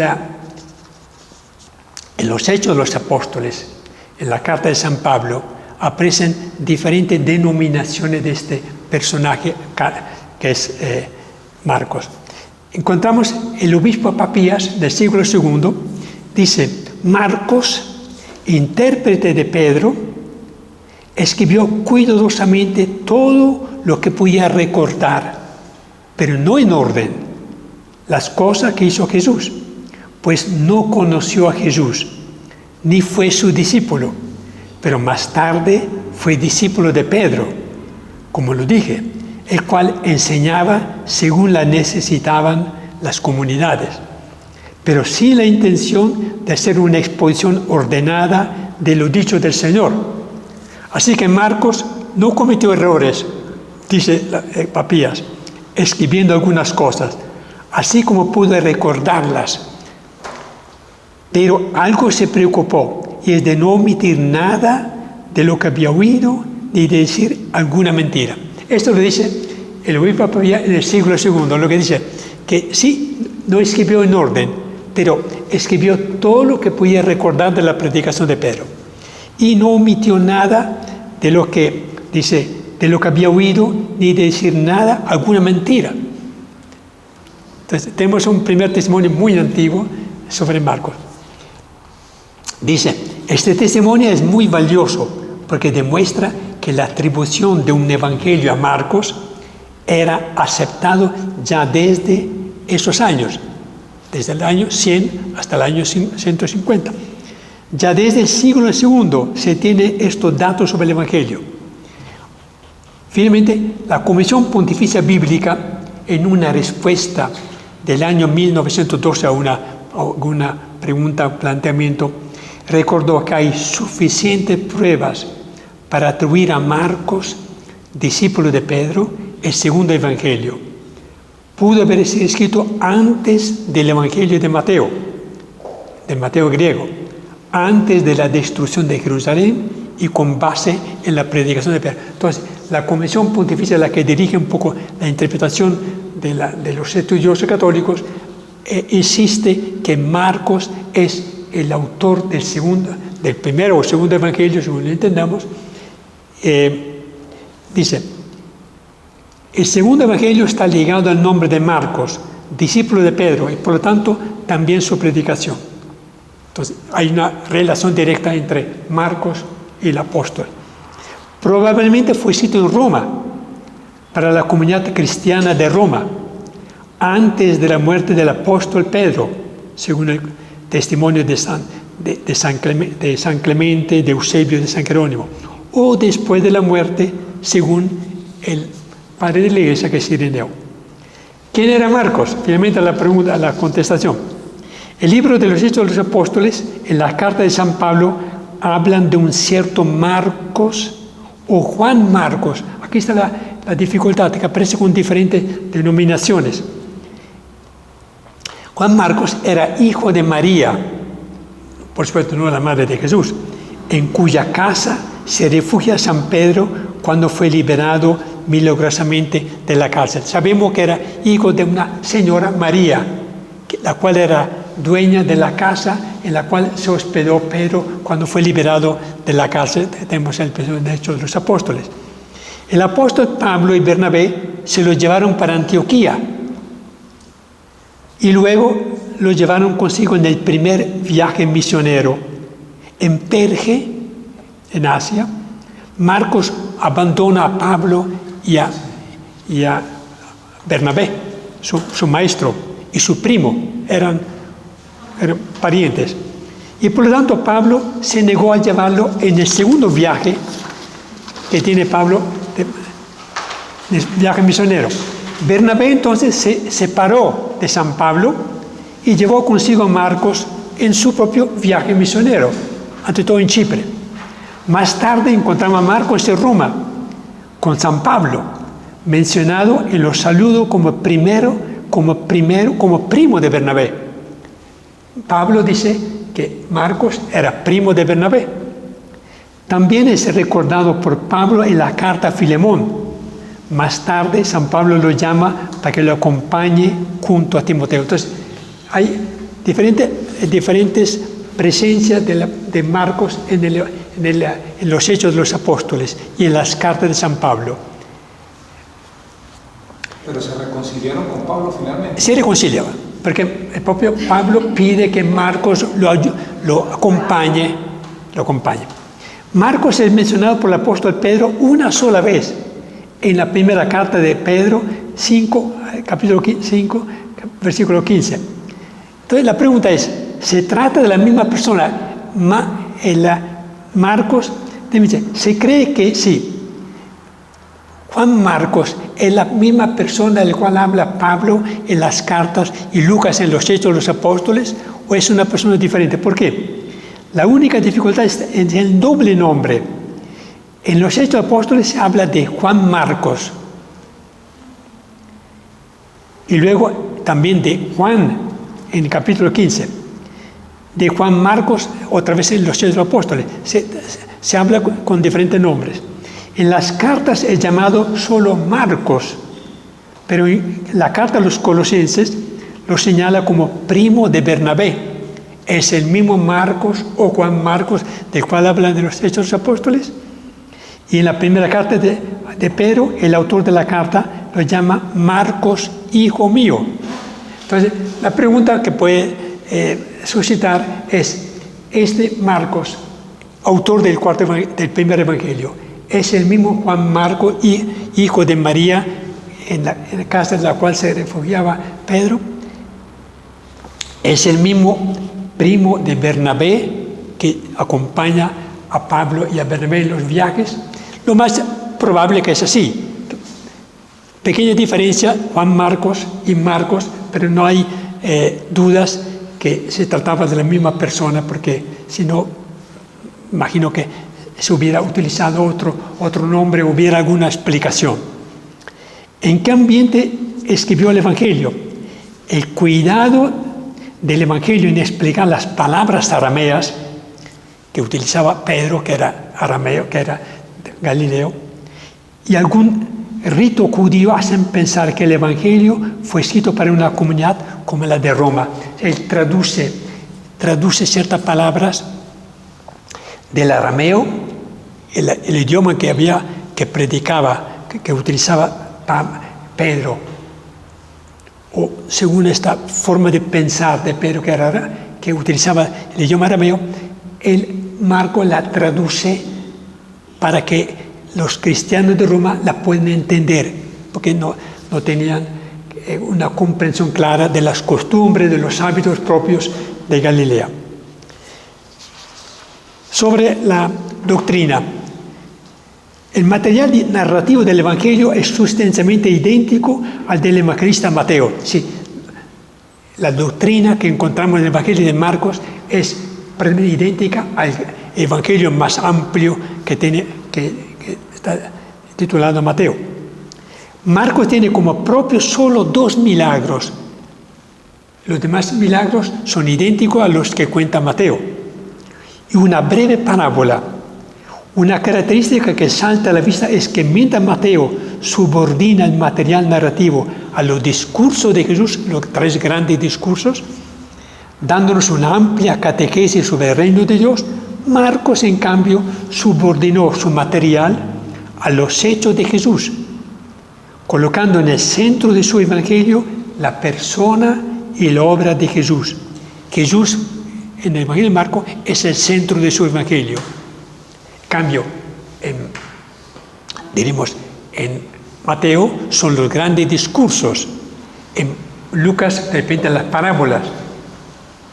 los Hechos de los Apóstoles, en la carta de San Pablo, aparecen diferentes denominaciones de este personaje que es Marcos. Encontramos el obispo Papías del siglo II, dice: Marcos, intérprete de Pedro, escribió cuidadosamente todo lo que podía recordar, pero no en orden, las cosas que hizo Jesús, pues no conoció a Jesús, ni fue su discípulo, pero más tarde fue discípulo de Pedro, como lo dije, el cual enseñaba según la necesitaban las comunidades, pero sin la intención de hacer una exposición ordenada de lo dicho del Señor. Así que Marcos no cometió errores, dice Papías, escribiendo algunas cosas, así como pudo recordarlas. Pero algo se preocupó, y es de no omitir nada de lo que había oído, ni de decir alguna mentira. Esto lo dice el obispo Papías en el siglo II, lo que dice que sí, no escribió en orden, pero escribió todo lo que podía recordar de la predicación de Pedro. Y no omitió nada de lo que dice, de lo que había oído, ni de decir nada, alguna mentira. Entonces, tenemos un primer testimonio muy antiguo sobre Marcos. Dice, este testimonio es muy valioso porque demuestra que la atribución de un evangelio a Marcos era aceptado ya desde esos años, desde el año 100 hasta el año 150. Ya desde el siglo II se tiene estos datos sobre el Evangelio. Finalmente, la Comisión Pontificia Bíblica, en una respuesta del año 1912 a una pregunta o planteamiento, recordó que hay suficientes pruebas para atribuir a Marcos, discípulo de Pedro, el segundo Evangelio. Pudo haber sido escrito antes del Evangelio de Mateo griego, antes de la destrucción de Jerusalén y con base en la predicación de Pedro. Entonces, la Comisión Pontificia, la que dirige un poco la interpretación de los estudiosos católicos, insiste que Marcos es el autor del primero o segundo Evangelio, según lo entendamos. Dice, el segundo Evangelio está ligado al nombre de Marcos, discípulo de Pedro, y por lo tanto también su predicación. Entonces, hay una relación directa entre Marcos y el apóstol. Probablemente fue escrito en Roma, para la comunidad cristiana de Roma, antes de la muerte del apóstol Pedro, según el testimonio de San Clemente, de Eusebio, de San Jerónimo, o después de la muerte, según el padre de la iglesia, que es Ireneo. ¿Quién era Marcos? Finalmente la contestación. El libro de los Hechos de los Apóstoles, en la carta de San Pablo, hablan de un cierto Marcos o Juan Marcos. Aquí está la dificultad, que aparece con diferentes denominaciones. Juan Marcos era hijo de María, por supuesto no la madre de Jesús, en cuya casa se refugia San Pedro cuando fue liberado milagrosamente de la cárcel. Sabemos que era hijo de una señora María, la cual era dueña de la casa en la cual se hospedó Pedro cuando fue liberado de la cárcel. Tenemos el episodio de Hechos de los Apóstoles. El apóstol Pablo y Bernabé se los llevaron para Antioquía y luego los llevaron consigo en el primer viaje misionero. En Perge, en Asia, Marcos abandona a Pablo y a Bernabé, su maestro, y su primo, eran parientes. Y por lo tanto Pablo se negó a llevarlo en el segundo viaje que tiene Pablo el viaje misionero. Bernabé entonces se separó de San Pablo y llevó consigo a Marcos en su propio viaje misionero, ante todo en Chipre. Más tarde encontramos a Marcos en Roma, con San Pablo, mencionado en los saludos como primo de Bernabé. Pablo dice que Marcos era primo de Bernabé. También es recordado por Pablo en la carta a Filemón. Más tarde, San Pablo lo llama para que lo acompañe junto a Timoteo. Entonces, hay diferentes presencias de Marcos en los Hechos de los Apóstoles y en las cartas de San Pablo. Pero se reconciliaron con Pablo finalmente. Se reconciliaban, porque el propio Pablo pide que Marcos lo acompañe. Marcos es mencionado por el apóstol Pedro una sola vez en la primera carta de Pedro, capítulo 5, versículo 15. Entonces la pregunta es, ¿se trata de la misma persona? Marcos dice, se cree que sí. Juan Marcos es la misma persona del cual habla Pablo en las cartas y Lucas en los Hechos de los Apóstoles, o es una persona diferente. ¿Por qué? La única dificultad es en el doble nombre. En los Hechos de los Apóstoles se habla de Juan Marcos. Y luego también de Juan en el capítulo 15. De Juan Marcos, otra vez en los Hechos de los Apóstoles. Se habla con diferentes nombres. En las cartas es llamado solo Marcos, pero en la carta a los Colosenses lo señala como primo de Bernabé. Es el mismo Marcos o Juan Marcos del cual hablan de los Hechos de los Apóstoles. Y en la primera carta de Pedro, el autor de la carta lo llama Marcos, hijo mío. Entonces, la pregunta que puede suscitar es, este Marcos, autor del primer evangelio, ¿es el mismo Juan Marcos, hijo de María, en la casa en la cual se refugiaba Pedro? ¿Es el mismo primo de Bernabé que acompaña a Pablo y a Bernabé en los viajes? Lo más probable que es así. Pequeña diferencia, Juan Marcos y Marcos, pero no hay dudas que se trataba de la misma persona, porque si no, imagino que se hubiera utilizado otro nombre, hubiera alguna explicación. ¿En qué ambiente escribió el Evangelio? El cuidado del Evangelio en explicar las palabras arameas que utilizaba Pedro, que era arameo, que era Galileo, y algún rito judío hacen pensar que el Evangelio fue escrito para una comunidad como la de Roma. Él traduce ciertas palabras del arameo, el idioma que predicaba, que utilizaba Pedro, o según esta forma de pensar de Pedro que utilizaba el idioma arameo, Marcos la traduce para que los cristianos de Roma la puedan entender, porque no tenían una comprensión clara de las costumbres, de los hábitos propios de Galilea. Sobre la doctrina, el material narrativo del Evangelio es sustancialmente idéntico al del evangelista Mateo. Sí, la doctrina que encontramos en el Evangelio de Marcos es idéntica al Evangelio más amplio que está titulado Mateo. Marcos tiene como propios solo 2 milagros. Los demás milagros son idénticos a los que cuenta Mateo. Y una breve parábola. Una característica que salta a la vista es que mientras Mateo subordina el material narrativo a los discursos de Jesús, los 3 grandes discursos, dándonos una amplia catequesis sobre el reino de Dios, Marcos, en cambio, subordinó su material a los hechos de Jesús, colocando en el centro de su evangelio la persona y la obra de Jesús. Jesús, en el evangelio de Marcos, es el centro de su evangelio. En cambio, en Mateo son los grandes discursos. En Lucas, de repente, las parábolas,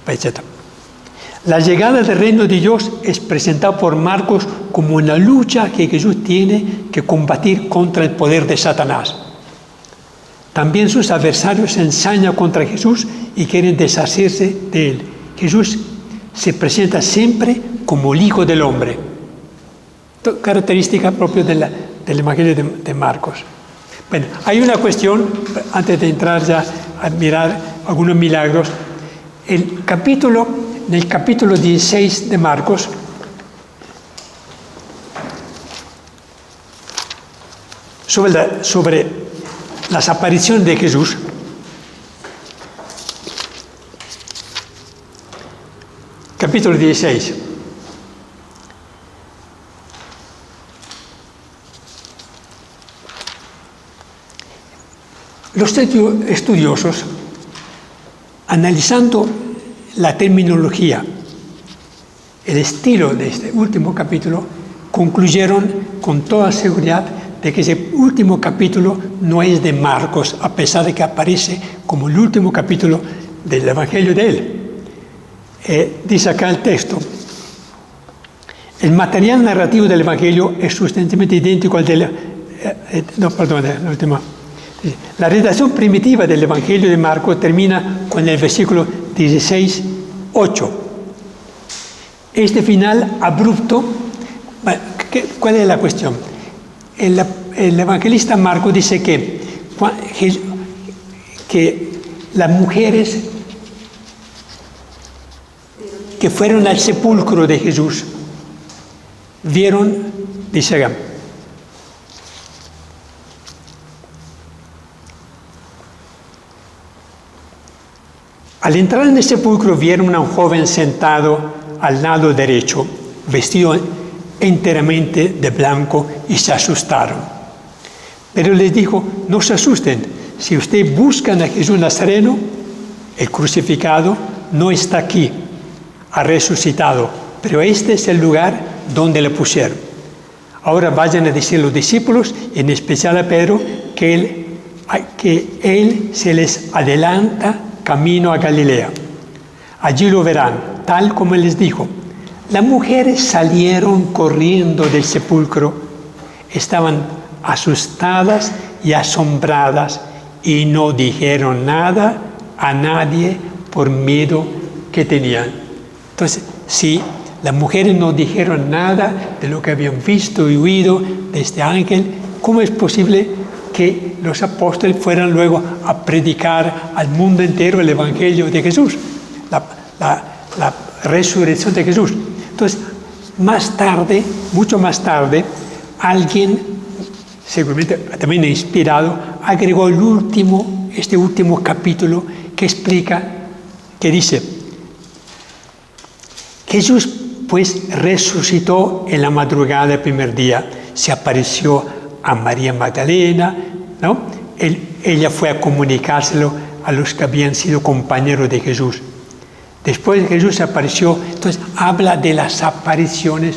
etc. La llegada del reino de Dios es presentada por Marcos como una lucha que Jesús tiene que combatir contra el poder de Satanás. También sus adversarios se ensañan contra Jesús y quieren deshacerse de él. Jesús se presenta siempre como el Hijo del Hombre, característica propia del Evangelio de Marcos. Bueno, hay una cuestión, antes de entrar ya a mirar algunos milagros. En el capítulo 16 de Marcos, sobre las apariciones de Jesús, capítulo 16. Los estudiosos, analizando la terminología, el estilo de este último capítulo, concluyeron con toda seguridad de que ese último capítulo no es de Marcos, a pesar de que aparece como el último capítulo del Evangelio de él. Dice acá el texto: el material narrativo del Evangelio es sustancialmente idéntico al del... el último. La redacción primitiva del Evangelio de Marcos termina con el versículo 16:8. Este final abrupto, ¿cuál es la cuestión? El evangelista Marcos dice que las mujeres que fueron al sepulcro de Jesús vieron, dice acá, al entrar en el sepulcro vieron a un joven sentado al lado derecho, vestido enteramente de blanco, y se asustaron. Pero les dijo: no se asusten, si ustedes buscan a Jesús Nazareno, el crucificado no está aquí, ha resucitado, pero este es el lugar donde le pusieron. Ahora vayan a decir a los discípulos, en especial a Pedro, que él se les adelanta camino a Galilea. Allí lo verán, tal como él les dijo. Las mujeres salieron corriendo del sepulcro, estaban asustadas y asombradas y no dijeron nada a nadie por miedo que tenían. Entonces, si las mujeres no dijeron nada de lo que habían visto y oído de este ángel, ¿cómo es posible que los apóstoles fueran luego a predicar al mundo entero el Evangelio de Jesús, la resurrección de Jesús? Entonces, más tarde, mucho más tarde, alguien, seguramente también inspirado, agregó este último capítulo que explica, que dice: Jesús pues resucitó en la madrugada del primer día, se apareció a María Magdalena, ¿no? Ella fue a comunicárselo a los que habían sido compañeros de Jesús. Después de Jesús se apareció, entonces habla de las apariciones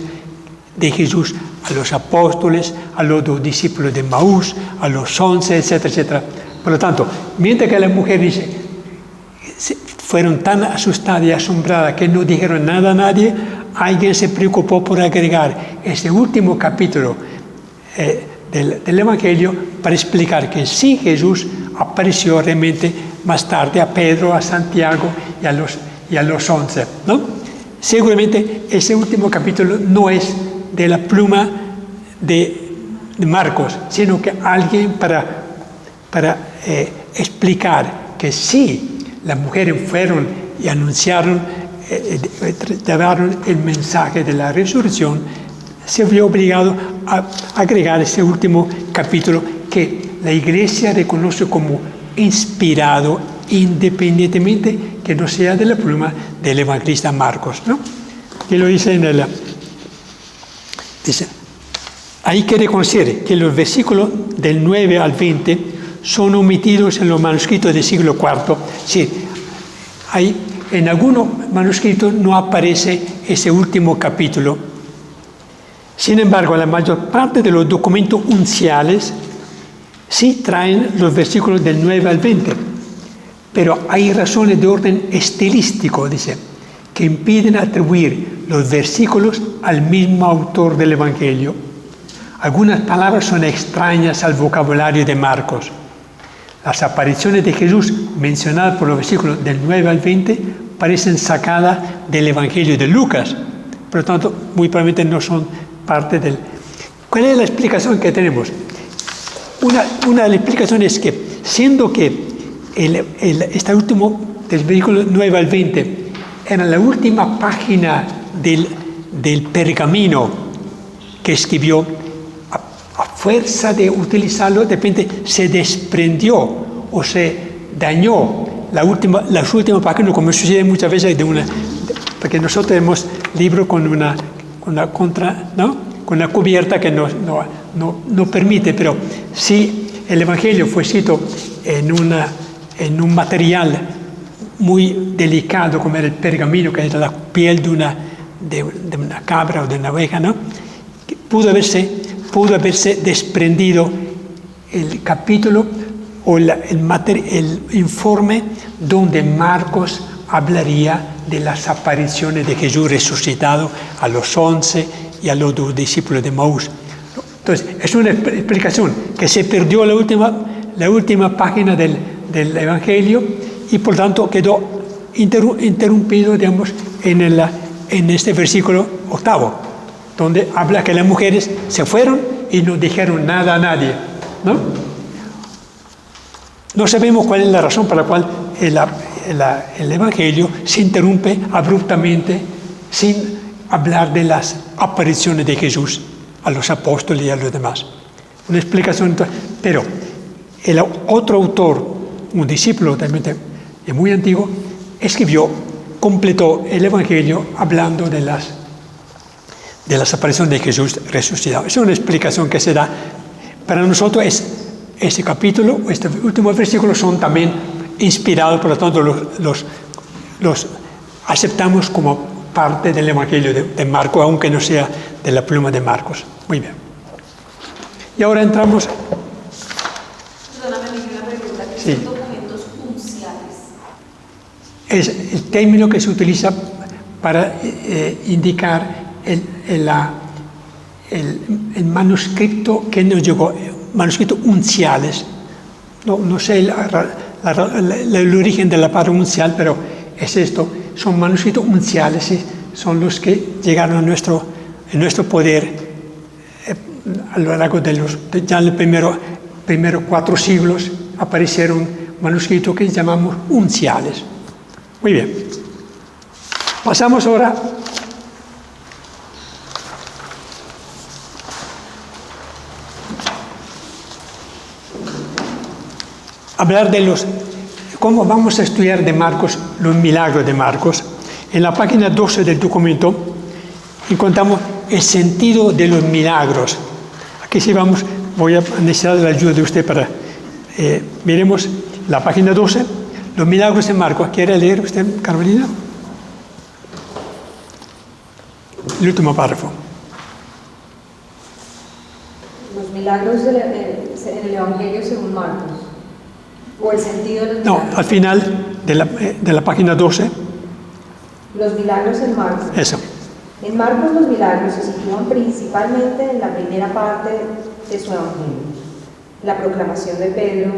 de Jesús a los apóstoles, a los 2 discípulos de Maús, a los 11, etcétera, etcétera. Por lo tanto, mientras que la mujer dice, fueron tan asustadas y asombradas que no dijeron nada a nadie, alguien se preocupó por agregar ese último capítulo del Evangelio para explicar que sí, Jesús apareció realmente más tarde a Pedro, a Santiago y a los 11, ¿no? Seguramente ese último capítulo no es de la pluma de Marcos, sino que alguien para explicar que sí, las mujeres fueron y anunciaron, llevaron el mensaje de la resurrección, se vio obligado a agregar ese último capítulo que la Iglesia reconoce como inspirado, independientemente que no sea de la pluma del evangelista Marcos, ¿no? Que lo dice dice, hay que reconocer que los versículos del 9 al 20 son omitidos en los manuscritos del siglo IV. Sí, en algunos manuscritos no aparece ese último capítulo. Sin embargo, la mayor parte de los documentos unciales sí traen los versículos del 9 al 20. Pero hay razones de orden estilístico, dice, que impiden atribuir los versículos al mismo autor del Evangelio. Algunas palabras son extrañas al vocabulario de Marcos. Las apariciones de Jesús mencionadas por los versículos del 9 al 20 parecen sacadas del Evangelio de Lucas. Por lo tanto, muy probablemente no son parte del... ¿Cuál es la explicación que tenemos? Una de las explicaciones es que, siendo que este último, del versículo 9 al 20, era la última página del pergamino que escribió, a fuerza de utilizarlo, de repente se desprendió o se dañó las últimas páginas, como sucede muchas veces porque nosotros tenemos libros con una contra, ¿no? Con una cubierta que no permite, pero si el Evangelio fue escrito en un material muy delicado, como era el pergamino, que era la piel de una cabra o de una oveja, ¿no? Pudo haberse desprendido el capítulo o el informe donde Marcos hablaría de las apariciones de Jesús resucitado a los 11 y a los 2 discípulos de Maús. Entonces, es una explicación que se perdió la última página del Evangelio y por tanto quedó interrumpido, digamos, en este versículo 8, donde habla que las mujeres se fueron y no dijeron nada a nadie, ¿no? No sabemos cuál es la razón por la cual el Evangelio se interrumpe abruptamente sin hablar de las apariciones de Jesús a los apóstoles y a los demás. Una explicación, pero el otro autor, un discípulo también muy antiguo, completó el Evangelio hablando de las apariciones de Jesús resucitado. Es una explicación que se da. Para nosotros ese capítulo, este último versículo son también inspirados, por lo tanto los aceptamos como parte del Evangelio de Marcos, aunque no sea de la pluma de Marcos. Muy bien. Y ahora entramos... Perdóname, una pregunta. ¿Qué Sí. son documentos unciales? Es el término que se utiliza para indicar el manuscrito que nos llegó, manuscritos unciales. No sé el origen de la palabra uncial, pero es esto. Son manuscritos unciales, ¿sí? Son los que llegaron en nuestro poder a lo largo ya en los primeros 4 siglos aparecieron manuscritos que llamamos unciales. Muy bien. Pasamos ahora a hablar de cómo vamos a estudiar de Marcos, los milagros de Marcos. En la página 12 del documento encontramos el sentido de los milagros. Aquí sí voy a necesitar la ayuda de usted para... miremos la página 12, los milagros de Marcos. ¿Quiere leer usted, Carolina? El último párrafo. Los milagros en el Evangelio según Marcos. O el sentido de los No, milagros. al final de la página 12. Los milagros en Marcos. Eso. En Marcos los milagros se sitúan principalmente en la primera parte de su Evangelio. La proclamación de Pedro,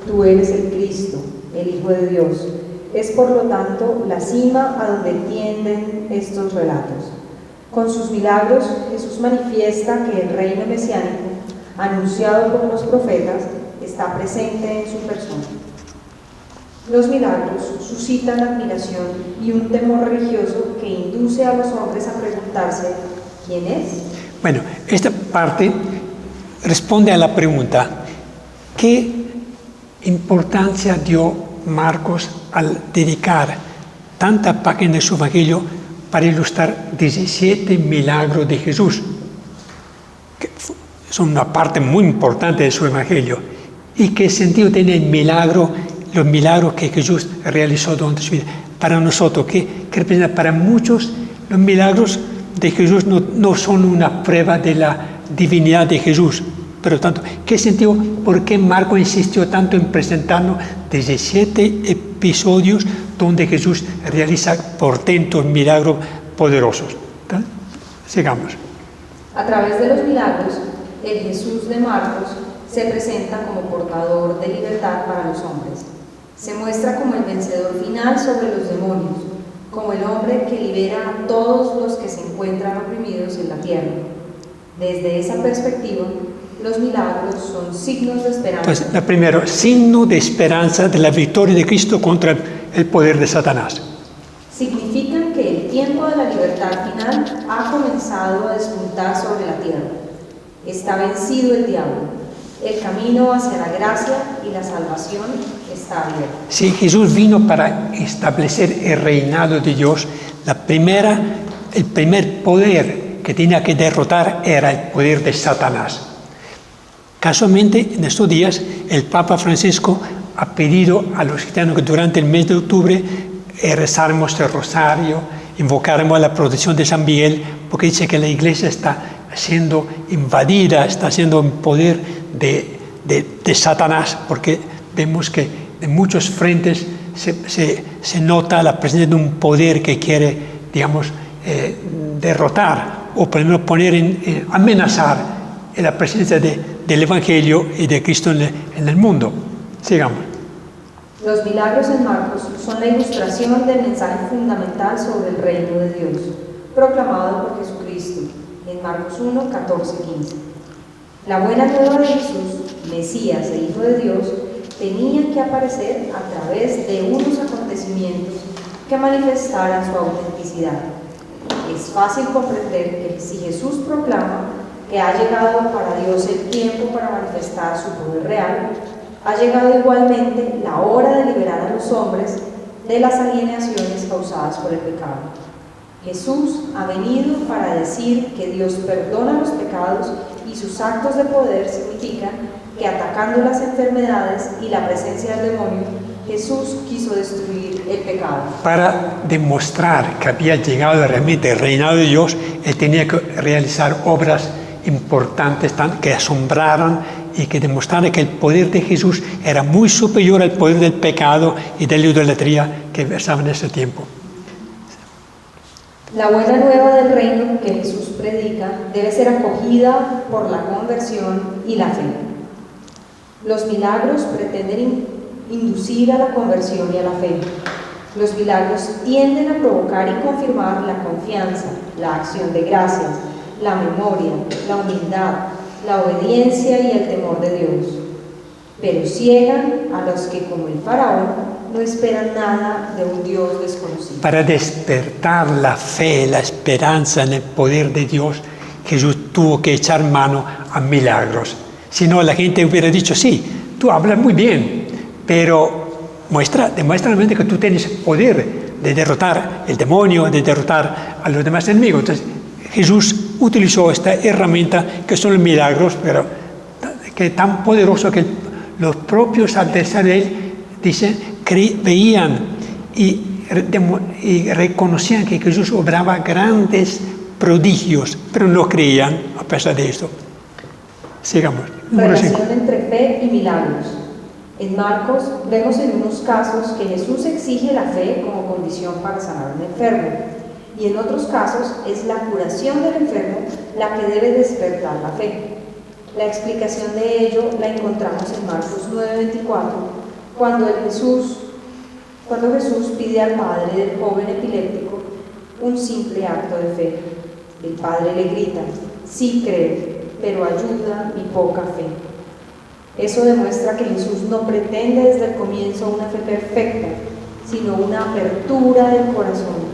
tú eres el Cristo, el Hijo de Dios. Es por lo tanto la cima a donde tienden estos relatos. Con sus milagros Jesús manifiesta que el reino mesiánico, anunciado por los profetas, está presente en su persona. Los milagros suscitan admiración y un temor religioso que induce a los hombres a preguntarse ¿quién es? Bueno, esta parte responde a la pregunta: ¿qué importancia dio Marcos al dedicar tanta página de su Evangelio para ilustrar 17 milagros de Jesús? Que son una parte muy importante de su Evangelio. ¿Y qué sentido tiene los milagros que Jesús realizó durante su vida? Para nosotros, ¿qué representa? Para muchos, los milagros de Jesús no son una prueba de la divinidad de Jesús, pero tanto. ¿Qué sentido? ¿Por qué Marco insistió tanto en presentarnos 17 episodios donde Jesús realiza portentos, milagros poderosos? ¿Tá? Sigamos. A través de los milagros, el Jesús de Marcos se presenta como portador de libertad para los hombres. Se muestra como el vencedor final sobre los demonios, como el hombre que libera a todos los que se encuentran oprimidos en la tierra. Desde esa perspectiva, los milagros son signos de esperanza. Entonces, la primera, signo de esperanza de la victoria de Cristo contra el poder de Satanás. Significan que el tiempo de la libertad final ha comenzado a despuntar sobre la tierra. Está vencido el diablo. El camino hacia la gracia y la salvación está abierto. Si Jesús vino para establecer el reinado de Dios, el primer poder que tenía que derrotar era el poder de Satanás. Casualmente, en estos días, el Papa Francisco ha pedido a los cristianos que durante el mes de octubre rezáramos el rosario, invocáramos la protección de San Miguel, porque dice que la iglesia está siendo invadida, está siendo en poder de Satanás, porque vemos que en muchos frentes se nota la presencia de un poder que quiere, digamos, derrotar o por ejemplo amenazar la presencia del Evangelio y de Cristo en el mundo. Sigamos. Los milagros en Marcos son la ilustración del mensaje fundamental sobre el reino de Dios, proclamado por Jesucristo en Marcos 1, 14, 15. La buena nueva de Jesús, Mesías e Hijo de Dios, tenía que aparecer a través de unos acontecimientos que manifestaran su autenticidad. Es fácil comprender que si Jesús proclama que ha llegado para Dios el tiempo para manifestar su poder real, ha llegado igualmente la hora de liberar a los hombres de las alienaciones causadas por el pecado. Jesús ha venido para decir que Dios perdona los pecados y sus actos de poder significan que atacando las enfermedades y la presencia del demonio, Jesús quiso destruir el pecado. Para demostrar que había llegado realmente el reinado de Dios, Él tenía que realizar obras importantes que asombraran y que demostraran que el poder de Jesús era muy superior al poder del pecado y de la idolatría que versaba en ese tiempo. La buena nueva del reino que Jesús predica debe ser acogida por la conversión y la fe. Los milagros pretenden inducir a la conversión y a la fe. Los milagros tienden a provocar y confirmar la confianza, la acción de gracias, la memoria, la humildad, la obediencia y el temor de Dios. Pero ciegan a los que, como el faraón, no esperan nada de un Dios desconocido. Para despertar la fe, la esperanza en el poder de Dios, Jesús tuvo que echar mano a milagros. Si no, la gente hubiera dicho, sí, tú hablas muy bien, pero demuéstrame que tú tienes poder de derrotar el demonio, de derrotar a los demás enemigos. Entonces, Jesús utilizó esta herramienta que son los milagros, pero que es tan poderoso que los propios adversarios de él, dicen, veían y reconocían que Jesús obraba grandes prodigios, pero no creían a pesar de esto. Sigamos. Relación entre fe y milagros. En Marcos vemos en unos casos que Jesús exige la fe como condición para sanar a un enfermo, y en otros casos es la curación del enfermo la que debe despertar la fe. La explicación de ello la encontramos en Marcos 9:24, cuando Jesús pide al padre del joven epiléptico un simple acto de fe. El padre le grita, sí creo, pero ayuda mi poca fe. Eso demuestra que Jesús no pretende desde el comienzo una fe perfecta, sino una apertura del corazón,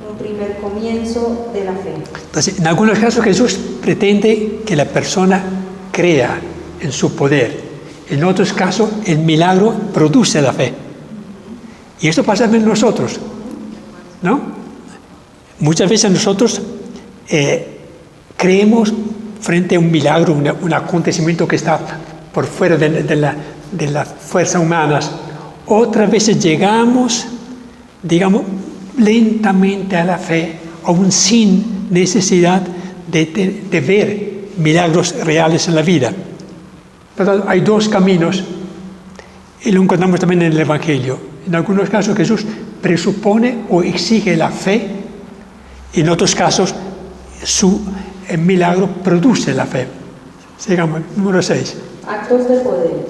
un primer comienzo de la fe. Entonces, en algunos casos Jesús pretende que la persona crea en su poder. En otros casos, el milagro produce la fe. Y esto pasa en nosotros, ¿no? Muchas veces nosotros creemos frente a un milagro, un acontecimiento que está por fuera de las fuerzas humanas. Otras veces llegamos, digamos, lentamente a la fe, aún sin necesidad de ver milagros reales en la vida. Por lo tanto, hay dos caminos y lo encontramos también en el Evangelio. En algunos casos Jesús presupone o exige la fe, y en otros casos su milagro produce la fe. Sigamos, número 6. Actos de poder.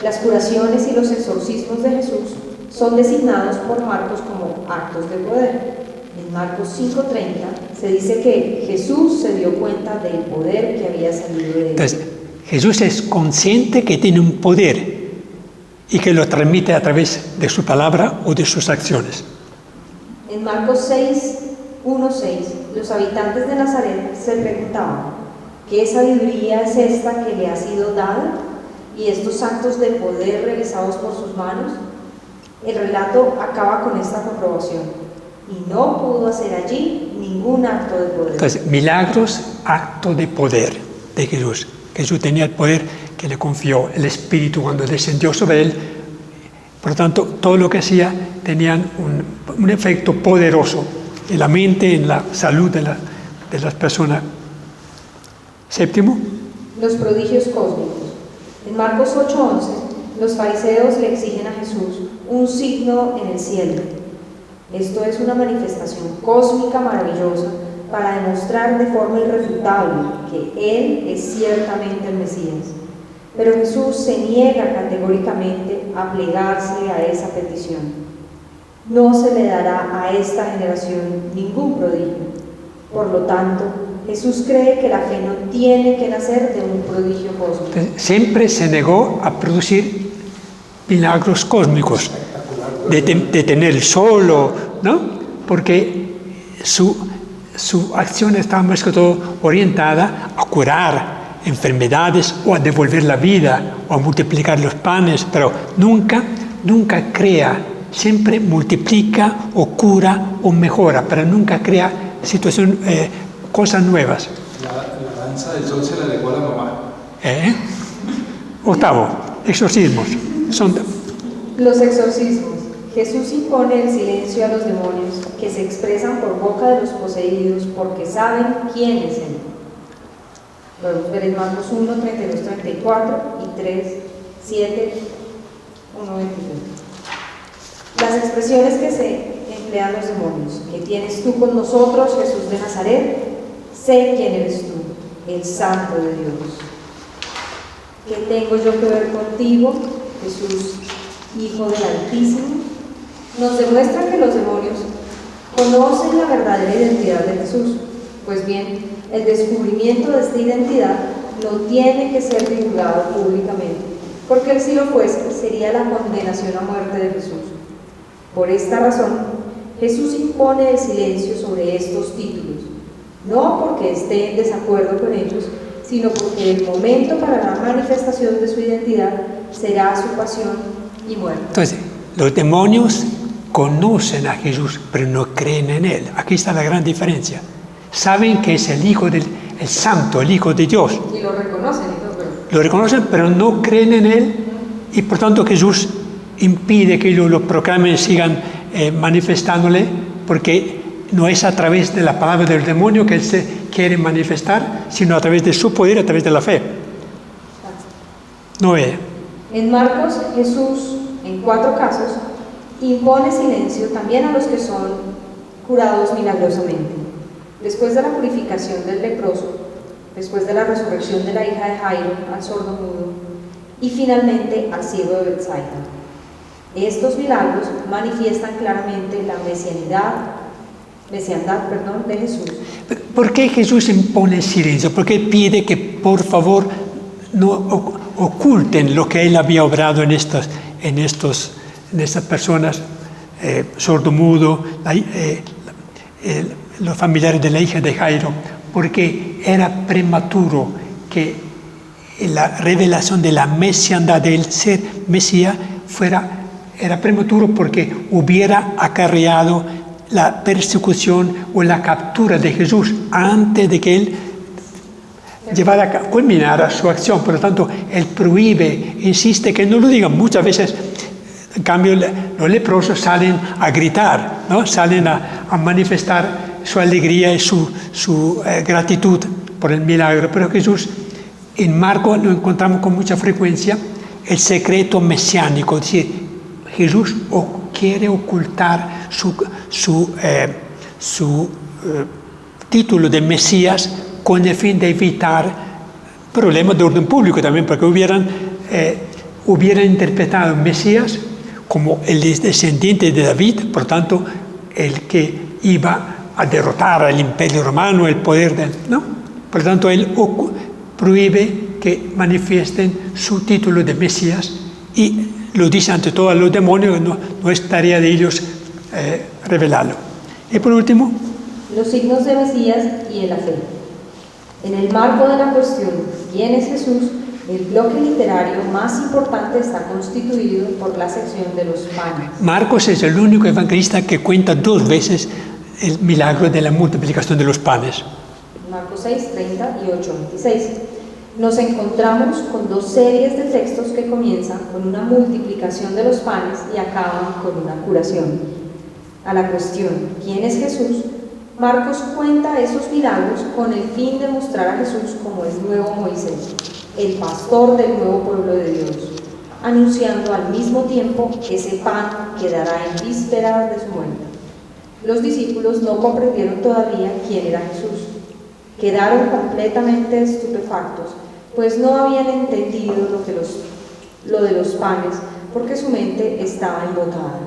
Las curaciones y los exorcismos de Jesús son designados por Marcos como actos de poder. En Marcos 5:30 se dice que Jesús se dio cuenta del poder que había salido de él. Entonces, Jesús es consciente que tiene un poder y que lo transmite a través de su palabra o de sus acciones. En Marcos 1:6, los habitantes de Nazaret se preguntaban, ¿qué sabiduría es esta que le ha sido dada? Y estos actos de poder realizados por sus manos. El relato acaba con esta comprobación. Y no pudo hacer allí ningún acto de poder. Entonces, milagros, acto de poder de Jesús. Jesús tenía el poder que le confió el Espíritu cuando descendió sobre él. Por lo tanto, todo lo que hacía tenía un efecto poderoso en la mente, en la salud de las personas. Séptimo. Los prodigios cósmicos. En Marcos 8:11, los fariseos le exigen a Jesús un signo en el cielo. Esto es una manifestación cósmica maravillosa para demostrar de forma irrefutable que Él es ciertamente el Mesías. Pero Jesús se niega categóricamente a plegarse a esa petición. No se le dará a esta generación ningún prodigio. Por lo tanto, Jesús cree que la fe no tiene que nacer de un prodigio cósmico. Siempre se negó a producir milagros cósmicos, de tener el sol, ¿no? Porque su acción estaba más que todo orientada a curar enfermedades o a devolver la vida o a multiplicar los panes, pero nunca crea, siempre multiplica o cura o mejora, pero nunca crea cosas nuevas. La danza del sol se la dejó a la mamá. Octavo, exorcismos. Los exorcismos. Jesús impone el silencio a los demonios que se expresan por boca de los poseídos porque saben quién es Él. Podemos ver en Marcos 1, 32, 34 y 3, 7, 1, 23. Las expresiones que se emplean los demonios. ¿Qué tienes tú con nosotros, Jesús de Nazaret? Sé quién eres tú, el Santo de Dios. ¿Qué tengo yo que ver contigo, Jesús, Hijo del Altísimo? Nos demuestran que los demonios conocen la verdadera identidad de Jesús. Pues bien, el descubrimiento de esta identidad no tiene que ser divulgado públicamente, porque si lo fuese, sería la condenación a muerte de Jesús. Por esta razón, Jesús impone el silencio sobre estos títulos, no porque esté en desacuerdo con ellos, sino porque el momento para la manifestación de su identidad será su pasión y muerte. Entonces, los demonios conocen a Jesús, pero no creen en Él. Aquí está la gran diferencia. Saben que es el Hijo el Santo, el Hijo de Dios. Y lo reconocen. Lo reconocen, pero no creen en Él, y por tanto Jesús impide que ellos lo proclamen, sigan manifestándole, porque no es a través de la palabra del demonio que Él se quiere manifestar, sino a través de su poder, a través de la fe. Noé. En Marcos, Jesús, en 4 casos, impone silencio también a los que son curados milagrosamente. Después de la purificación del leproso, después de la resurrección de la hija de Jairo, al sordo mudo, y finalmente al ciego de Betsaida. Estos milagros manifiestan claramente la mesiandad de Jesús. ¿Por qué Jesús impone silencio? ¿Por qué pide que por favor no oculten lo que Él había obrado en estas personas, sordomudo, los familiares de la hija de Jairo? Porque era prematuro que la revelación de la mesiandad del ser Mesías era prematuro, porque hubiera acarreado la persecución o la captura de Jesús antes de que Él culminara su acción. Por lo tanto, Él prohíbe, insiste que no lo digan. Muchas veces, en cambio, los leprosos salen a gritar, ¿no? Salen a manifestar su alegría y su gratitud por el milagro. Pero Jesús En Marcos lo encontramos con mucha frecuencia el secreto mesiánico, es decir, Jesús quiere ocultar su título de Mesías con el fin de evitar problemas de orden público también, porque hubieran interpretado Mesías como el descendiente de David, por tanto, el que iba a derrotar al imperio romano, el poder del... ¿no? Por tanto, él prohíbe que manifiesten su título de Mesías y lo dice ante todo a los demonios, no es tarea de ellos revelarlo. Y por último, los signos de Mesías y en la fe. En el marco de la cuestión ¿quién es Jesús?, el bloque literario más importante está constituido por la sección de los panes. Marcos es el único evangelista que cuenta 2 veces el milagro de la multiplicación de los panes. Marcos 6, 30 y 8, 26. Nos encontramos con 2 series de textos que comienzan con una multiplicación de los panes y acaban con una curación. A la cuestión ¿quién es Jesús?, Marcos cuenta esos milagros con el fin de mostrar a Jesús como el nuevo Moisés, el pastor del nuevo pueblo de Dios, anunciando al mismo tiempo ese pan que dará en vísperas de su muerte. Los discípulos no comprendieron todavía quién era Jesús. Quedaron completamente estupefactos, pues no habían entendido lo de los panes, porque su mente estaba embotada.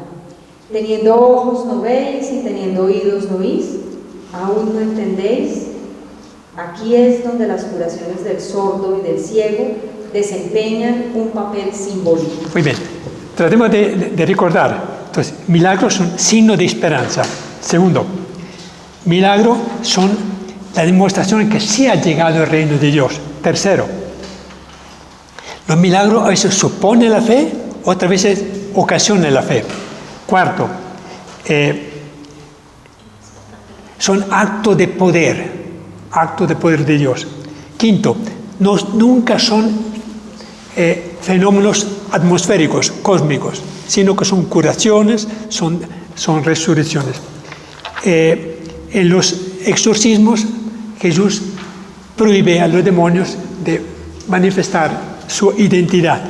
Teniendo ojos no veis y teniendo oídos no oís, ¿aún no entendéis? Aquí es donde las curaciones del sordo y del ciego desempeñan un papel simbólico. Muy bien, tratemos de recordar. Entonces, milagros son signo de esperanza. Segundo, milagros son la demostración de que sí ha llegado el reino de Dios. Tercero, los milagros a veces suponen la fe, otras veces ocasionan la fe. Cuarto, son actos de poder de Dios. Quinto, nunca son fenómenos atmosféricos, cósmicos, sino que son curaciones, son resurrecciones. En los exorcismos, Jesús prohíbe a los demonios de manifestar su identidad.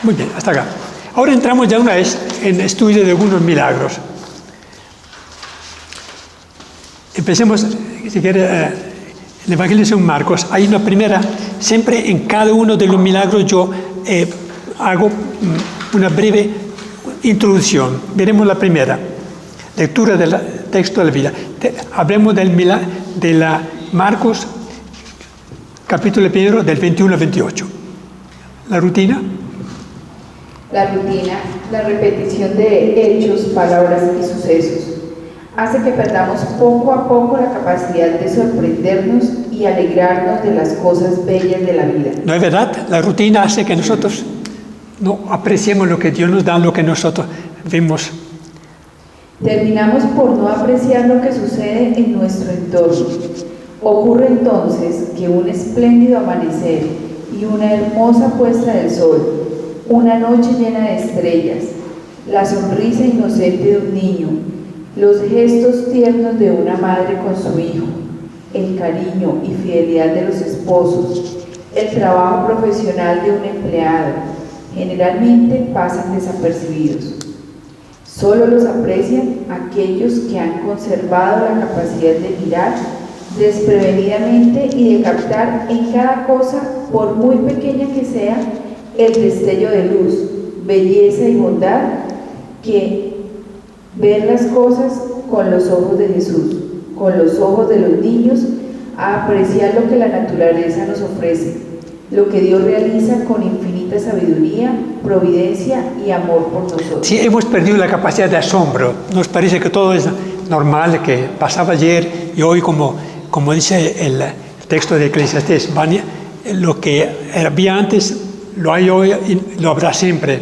Muy bien, hasta acá. Ahora entramos ya una vez en estudio de algunos milagros. Empecemos, si quiere, el Evangelio de San Marcos. Hay una primera, siempre en cada uno de los milagros yo hago una breve introducción. Veremos la primera, lectura del texto de la Biblia. Hablemos de la Marcos, capítulo 1, del 21 al 28. La rutina. La rutina, la repetición de hechos, palabras y sucesos, hace que perdamos poco a poco la capacidad de sorprendernos y alegrarnos de las cosas bellas de la vida. ¿No es verdad? La rutina hace que nosotros no apreciemos lo que Dios nos da, lo que nosotros vemos. Terminamos por no apreciar lo que sucede en nuestro entorno. Ocurre entonces que un espléndido amanecer y una hermosa puesta del sol, una noche llena de estrellas, la sonrisa inocente de un niño, los gestos tiernos de una madre con su hijo, el cariño y fidelidad de los esposos, el trabajo profesional de un empleado, generalmente pasan desapercibidos. Solo los aprecian aquellos que han conservado la capacidad de mirar desprevenidamente y de captar en cada cosa, por muy pequeña que sea, el destello de luz, belleza y bondad, que ver las cosas con los ojos de Jesús, con los ojos de los niños, a apreciar lo que la naturaleza nos ofrece, lo que Dios realiza con infinita sabiduría, providencia y amor por nosotros. Sí, hemos perdido la capacidad de asombro. Nos parece que todo es normal, que pasaba ayer y hoy, como dice el texto de Eclesiastés, lo que había antes lo hay hoy y lo habrá siempre.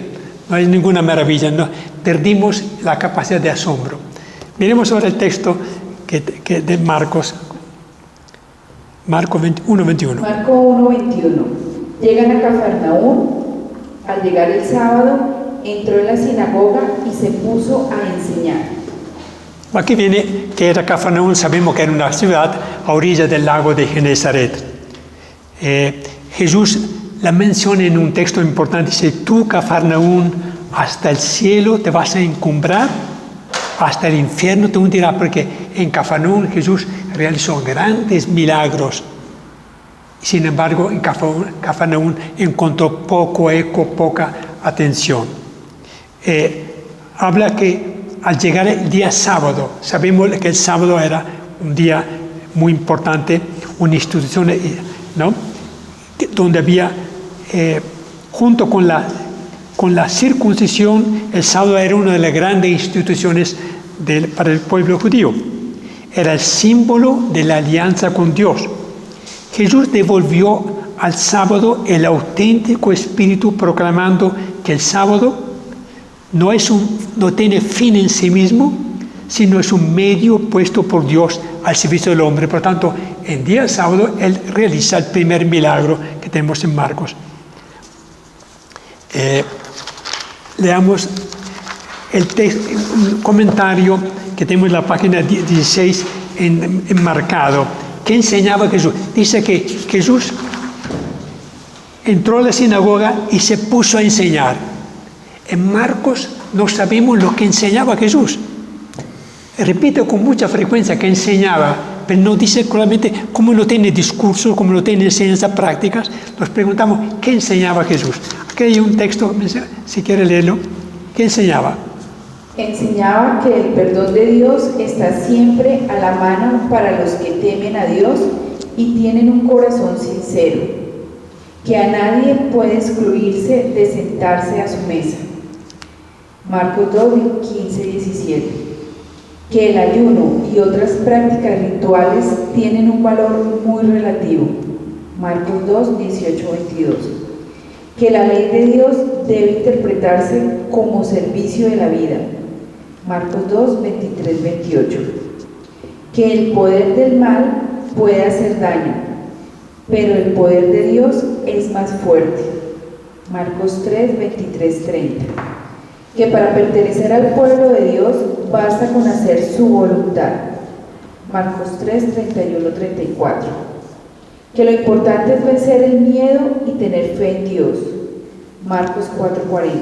No hay ninguna maravilla. No. Perdimos la capacidad de asombro. Miremos ahora el texto de Marcos. Marcos 1:21. Marcos 1:21. Llegan a Cafarnaúm. Al llegar el sábado, entró en la sinagoga y se puso a enseñar. Aquí viene que era Cafarnaúm, sabemos que era una ciudad a orillas del lago de Genesaret. Jesús la menciona en un texto importante, dice, tú, Cafarnaún, hasta el cielo te vas a encumbrar, hasta el infierno te hundirá, porque en Cafarnaún Jesús realizó grandes milagros. Sin embargo, en Cafarnaún encontró poco eco, poca atención. Habla que al llegar el día sábado, sabemos que el sábado era un día muy importante, una institución, ¿no?, donde había, junto con la circuncisión, el sábado era una de las grandes instituciones para el pueblo judío. Era el símbolo de la alianza con Dios. Jesús devolvió al sábado el auténtico espíritu, proclamando que el sábado no tiene fin en sí mismo, sino es un medio puesto por Dios al servicio del hombre. Por tanto, en día sábado, Él realiza el primer milagro que tenemos en Marcos. Leamos un comentario que tenemos en la página 16 enmarcado. ¿Qué enseñaba Jesús? Dice que Jesús entró a la sinagoga y se puso a enseñar. En Marcos no sabemos lo que enseñaba Jesús. Repite con mucha frecuencia que enseñaba, pero no dice claramente cómo no tiene discurso, cómo no tiene enseñanzas prácticas. Nos preguntamos, ¿qué enseñaba Jesús? Aquí hay un texto, si quiere leerlo. ¿Qué enseñaba? Enseñaba que el perdón de Dios está siempre a la mano para los que temen a Dios y tienen un corazón sincero, que a nadie puede excluirse de sentarse a su mesa. Marcos 2, 15, 17. Que el ayuno y otras prácticas rituales tienen un valor muy relativo. Marcos 2, 18, 22. Que la ley de Dios debe interpretarse como servicio de la vida. Marcos 2, 23, 28. Que el poder del mal puede hacer daño, pero el poder de Dios es más fuerte. Marcos 3, 23, 30. Que para pertenecer al pueblo de Dios basta con hacer su voluntad. Marcos 3, 31, 34. Que lo importante es vencer el miedo y tener fe en Dios. Marcos 4, 40.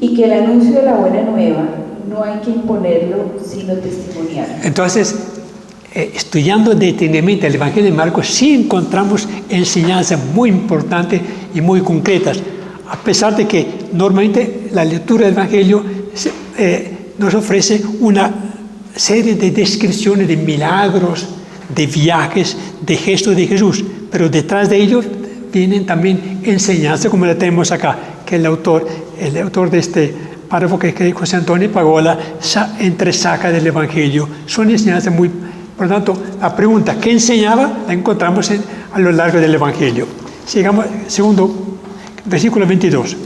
Y que el anuncio de la buena nueva no hay que imponerlo, sino testimoniarlo. Entonces, estudiando detenidamente el Evangelio de Marcos, sí encontramos enseñanzas muy importantes y muy concretas, a pesar de que normalmente la lectura del Evangelio nos ofrece una serie de descripciones de milagros, de viajes, de gestos de Jesús, pero detrás de ellos vienen también enseñanzas como la tenemos acá, que el autor de este párrafo, que es José Antonio Pagola, entresaca del Evangelio. Son enseñanzas muy... Por lo tanto, la pregunta, ¿qué enseñaba?, la encontramos a lo largo del Evangelio. Sigamos, segundo, versículo 22.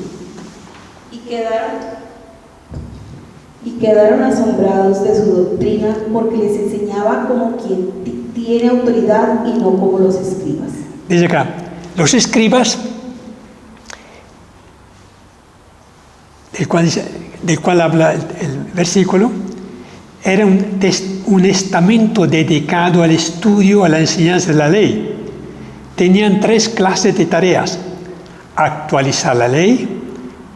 Y quedaron asombrados de su doctrina, porque les enseñaba como quien tiene autoridad y no como los escribas. Dice acá, los escribas, del cual habla el versículo, era un estamento dedicado al estudio, a la enseñanza de la ley. Tenían 3 clases de tareas: actualizar la ley,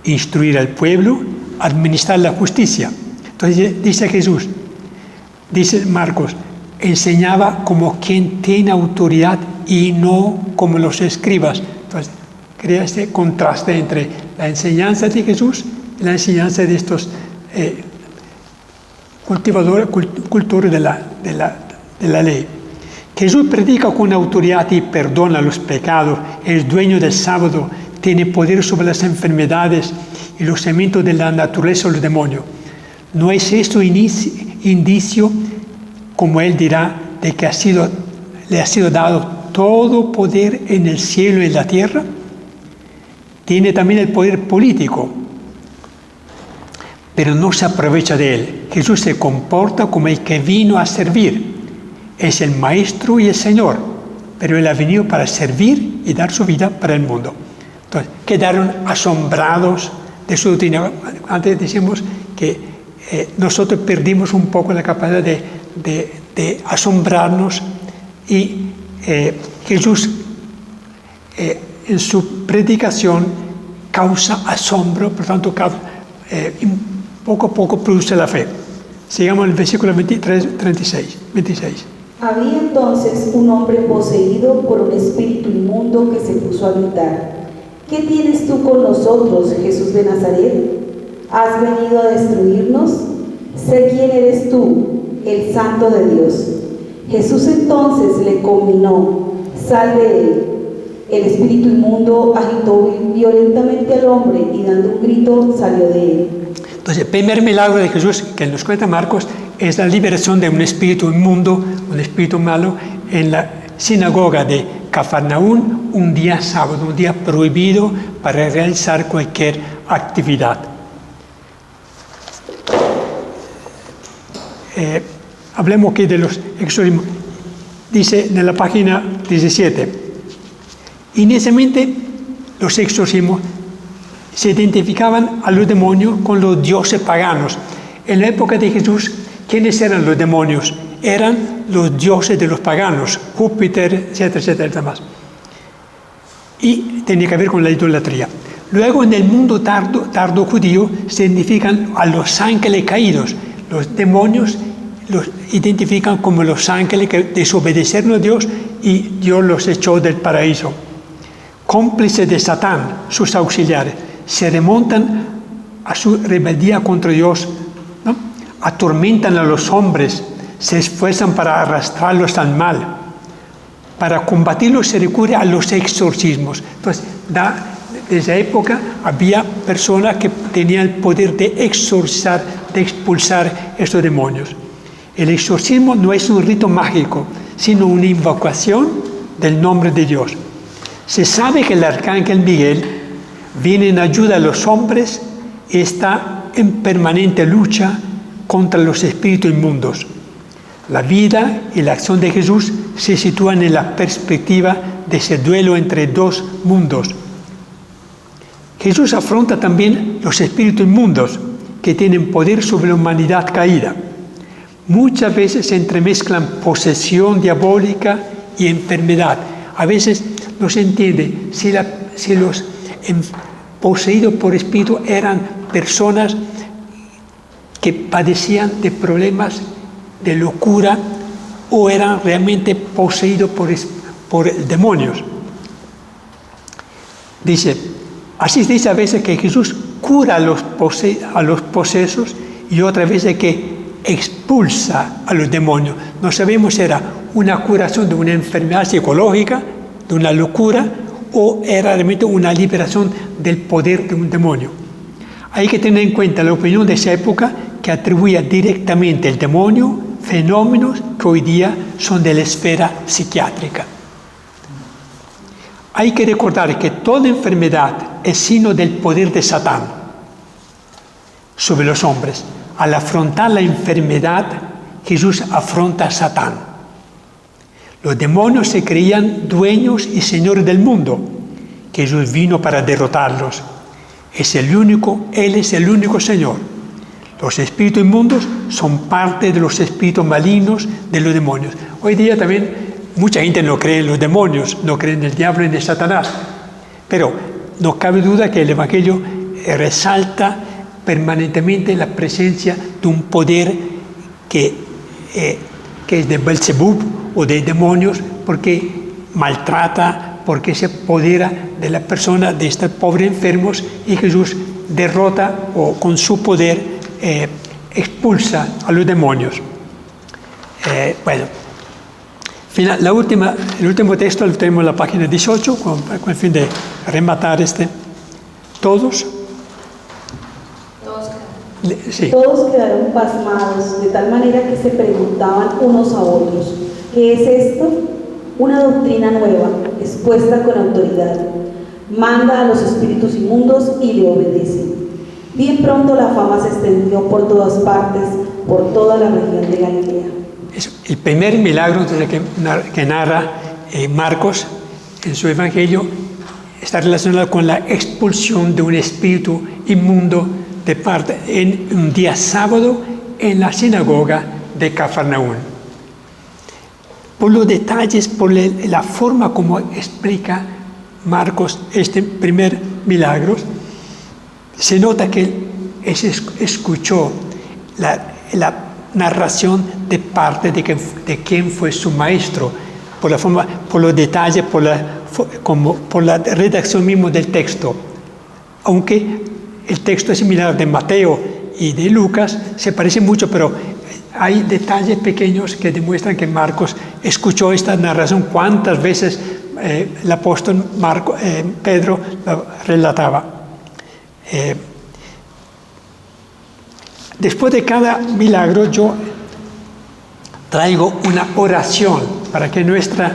instruir al pueblo, administrar la justicia. Entonces dice Jesús, dice Marcos, enseñaba como quien tiene autoridad y no como los escribas. Entonces crea este contraste entre la enseñanza de Jesús y la enseñanza de estos cultores de la ley. Jesús predica con autoridad y perdona los pecados, es dueño del sábado, tiene poder sobre las enfermedades y los elementos de la naturaleza o los demonios. ¿No es esto indicio, como él dirá, de que le ha sido dado todo poder en el cielo y en la tierra? Tiene también el poder político, pero no se aprovecha de él. Jesús se comporta como el que vino a servir. Es el Maestro y el Señor, pero Él ha venido para servir y dar su vida para el mundo. Entonces, quedaron asombrados de su doctrina. Antes decíamos que nosotros perdimos un poco la capacidad de asombrarnos, y Jesús en su predicación causa asombro, por tanto, poco a poco produce la fe. Sigamos el versículo 26. Había entonces un hombre poseído por un espíritu inmundo que se puso a gritar: ¿Qué tienes tú con nosotros, Jesús de Nazaret? ¿Has venido a destruirnos? Sé quién eres tú, el Santo de Dios. Jesús entonces le conminó: sal de él. El espíritu inmundo agitó violentamente al hombre y dando un grito salió de él. Entonces, el primer milagro de Jesús que nos cuenta Marcos es la liberación de un espíritu inmundo, un espíritu malo, en la sinagoga de Cafarnaún, un día sábado, un día prohibido para realizar cualquier actividad. Hablemos aquí de los exorcismos. Dice en la página 17, inicialmente los exorcismos se identificaban a los demonios con los dioses paganos. En la época de Jesús, ¿quiénes eran los demonios? Eran los dioses de los paganos, Júpiter, etcétera, etcétera, demás. Y tenía que ver con la idolatría. Luego, en el mundo tardo judío, se identifican a los ángeles caídos. Los demonios los identifican como los ángeles que desobedecieron a Dios y Dios los echó del paraíso. Cómplices de Satán, sus auxiliares, se remontan a su rebeldía contra Dios, ¿no? Atormentan a los hombres, se esfuerzan para arrastrarlos al mal. Para combatirlos se recurre a los exorcismos. Entonces, desde esa época había personas que tenían el poder de exorcizar, de expulsar estos demonios. El exorcismo no es un rito mágico, sino una invocación del nombre de Dios. Se sabe que el arcángel Miguel viene en ayuda a los hombres y está en permanente lucha contra los espíritus inmundos. La vida y la acción de Jesús se sitúan en la perspectiva de ese duelo entre dos mundos. Jesús afronta también los espíritus inmundos que tienen poder sobre la humanidad caída. Muchas veces se entremezclan posesión diabólica y enfermedad. A veces no se entiende si los poseídos por espíritu eran personas que padecían de problemas de locura o eran realmente poseídos por demonios. Así se dice a veces que Jesús cura a los posesos y otras veces que expulsa a los demonios. No sabemos si era una curación de una enfermedad psicológica, de una locura, o era realmente una liberación del poder de un demonio. Hay que tener en cuenta la opinión de esa época, que atribuía directamente al demonio fenómenos que hoy día son de la esfera psiquiátrica. Hay que recordar que toda enfermedad es signo del poder de Satán sobre los hombres. Al afrontar la enfermedad, Jesús afronta a Satán. Los demonios se creían dueños y señores del mundo. Jesús vino para derrotarlos. Él es el único Señor. Los espíritus inmundos son parte de los espíritus malignos de los demonios. Hoy día también mucha gente no cree en los demonios, no cree en el diablo ni en Satanás. Pero no cabe duda que el Evangelio resalta permanentemente la presencia de un poder que es de Belzebub o de demonios, porque maltrata, porque se apodera de la persona, de estos pobres enfermos, y Jesús derrota o con su poder expulsa a los demonios. El último texto lo tenemos en la página 18, con el fin de rematar todos. Sí. Todos quedaron pasmados, de tal manera que se preguntaban unos a otros: ¿qué es esto? Una doctrina nueva, expuesta con autoridad. Manda a los espíritus inmundos y le obedecen. Bien pronto la fama se extendió por todas partes, por toda la región de Galilea. El primer milagro que narra Marcos en su Evangelio está relacionado con la expulsión de un espíritu inmundo en un día sábado en la sinagoga de Cafarnaún. Por los detalles, por la forma como explica, Marcos este primer milagro, se nota que él escuchó la narración de parte de quién fue su maestro, por la forma, por los detalles, por la redacción mismo del texto. Aunque el texto es similar de Mateo y de Lucas, se parece mucho, pero hay detalles pequeños que demuestran que Marcos escuchó esta narración cuántas veces el apóstol Pedro la relataba. Después de cada milagro yo traigo una oración para que nuestro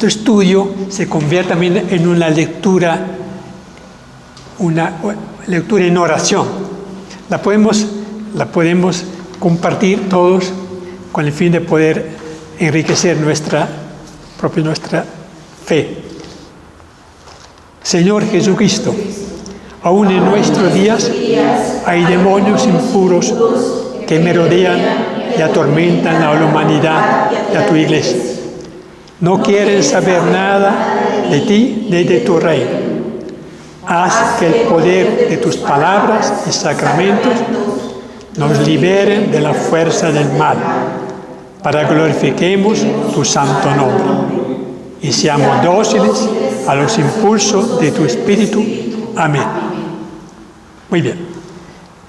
estudio se convierta también en una lectura en oración. La podemos compartir todos con el fin de poder enriquecer nuestra fe. Señor Jesucristo, aún en nuestros días hay demonios impuros que merodean y atormentan a la humanidad y a tu iglesia. No quieren saber nada de ti ni de tu reino. Haz que el poder de tus palabras y sacramentos nos liberen de la fuerza del mal, para que glorifiquemos tu santo nombre y seamos dóciles a los impulsos de tu Espíritu. Amén. Muy bien.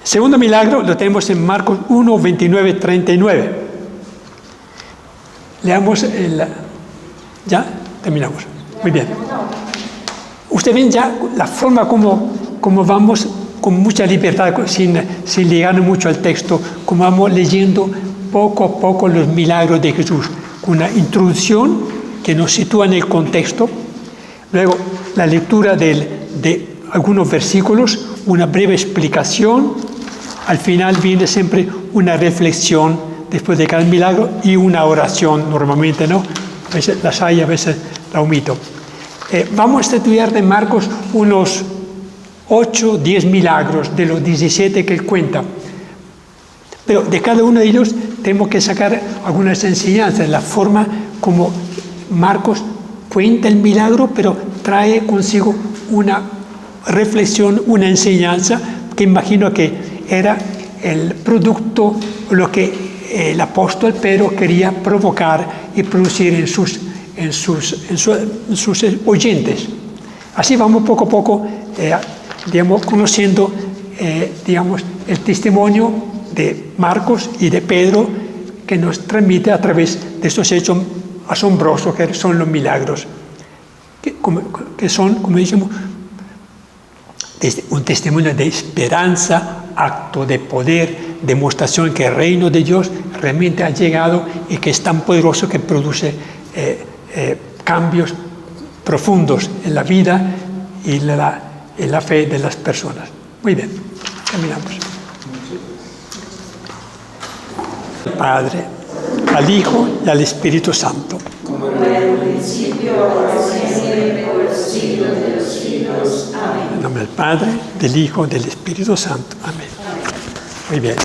Segundo milagro lo tenemos en Marcos 1, 29, 39. Leamos ¿Ya? Terminamos. Muy bien. Ustedes ven ya la forma como vamos con mucha libertad, sin ligarnos mucho al texto, como vamos leyendo poco a poco los milagros de Jesús, con una introducción que nos sitúa en el contexto, luego la lectura de algunos versículos, una breve explicación, al final viene siempre una reflexión después de cada milagro y una oración normalmente, ¿no? A veces las hay, a veces la omito. Vamos a estudiar de Marcos unos 8, 10 milagros de los 17 que él cuenta. Pero de cada uno de ellos tenemos que sacar algunas enseñanzas, la forma como Marcos cuenta el milagro, pero trae consigo una reflexión, una enseñanza que imagino que era el producto, lo que el apóstol Pedro quería provocar y producir en sus oyentes. Así vamos poco a poco, conociendo, el testimonio de Marcos y de Pedro que nos transmite a través de estos hechos asombrosos que son los milagros, que son, como decimos, un testimonio de esperanza, acto de poder, demostración que el reino de Dios realmente ha llegado y que es tan poderoso que produce cambios profundos en la vida y en la fe de las personas. Muy bien, terminamos. Al Padre, al Hijo y al Espíritu Santo. Como era en un principio, ahora y siempre, por los siglos de los siglos. Amén. En nombre del Padre, del Hijo y del Espíritu Santo. Amén. Muy bien.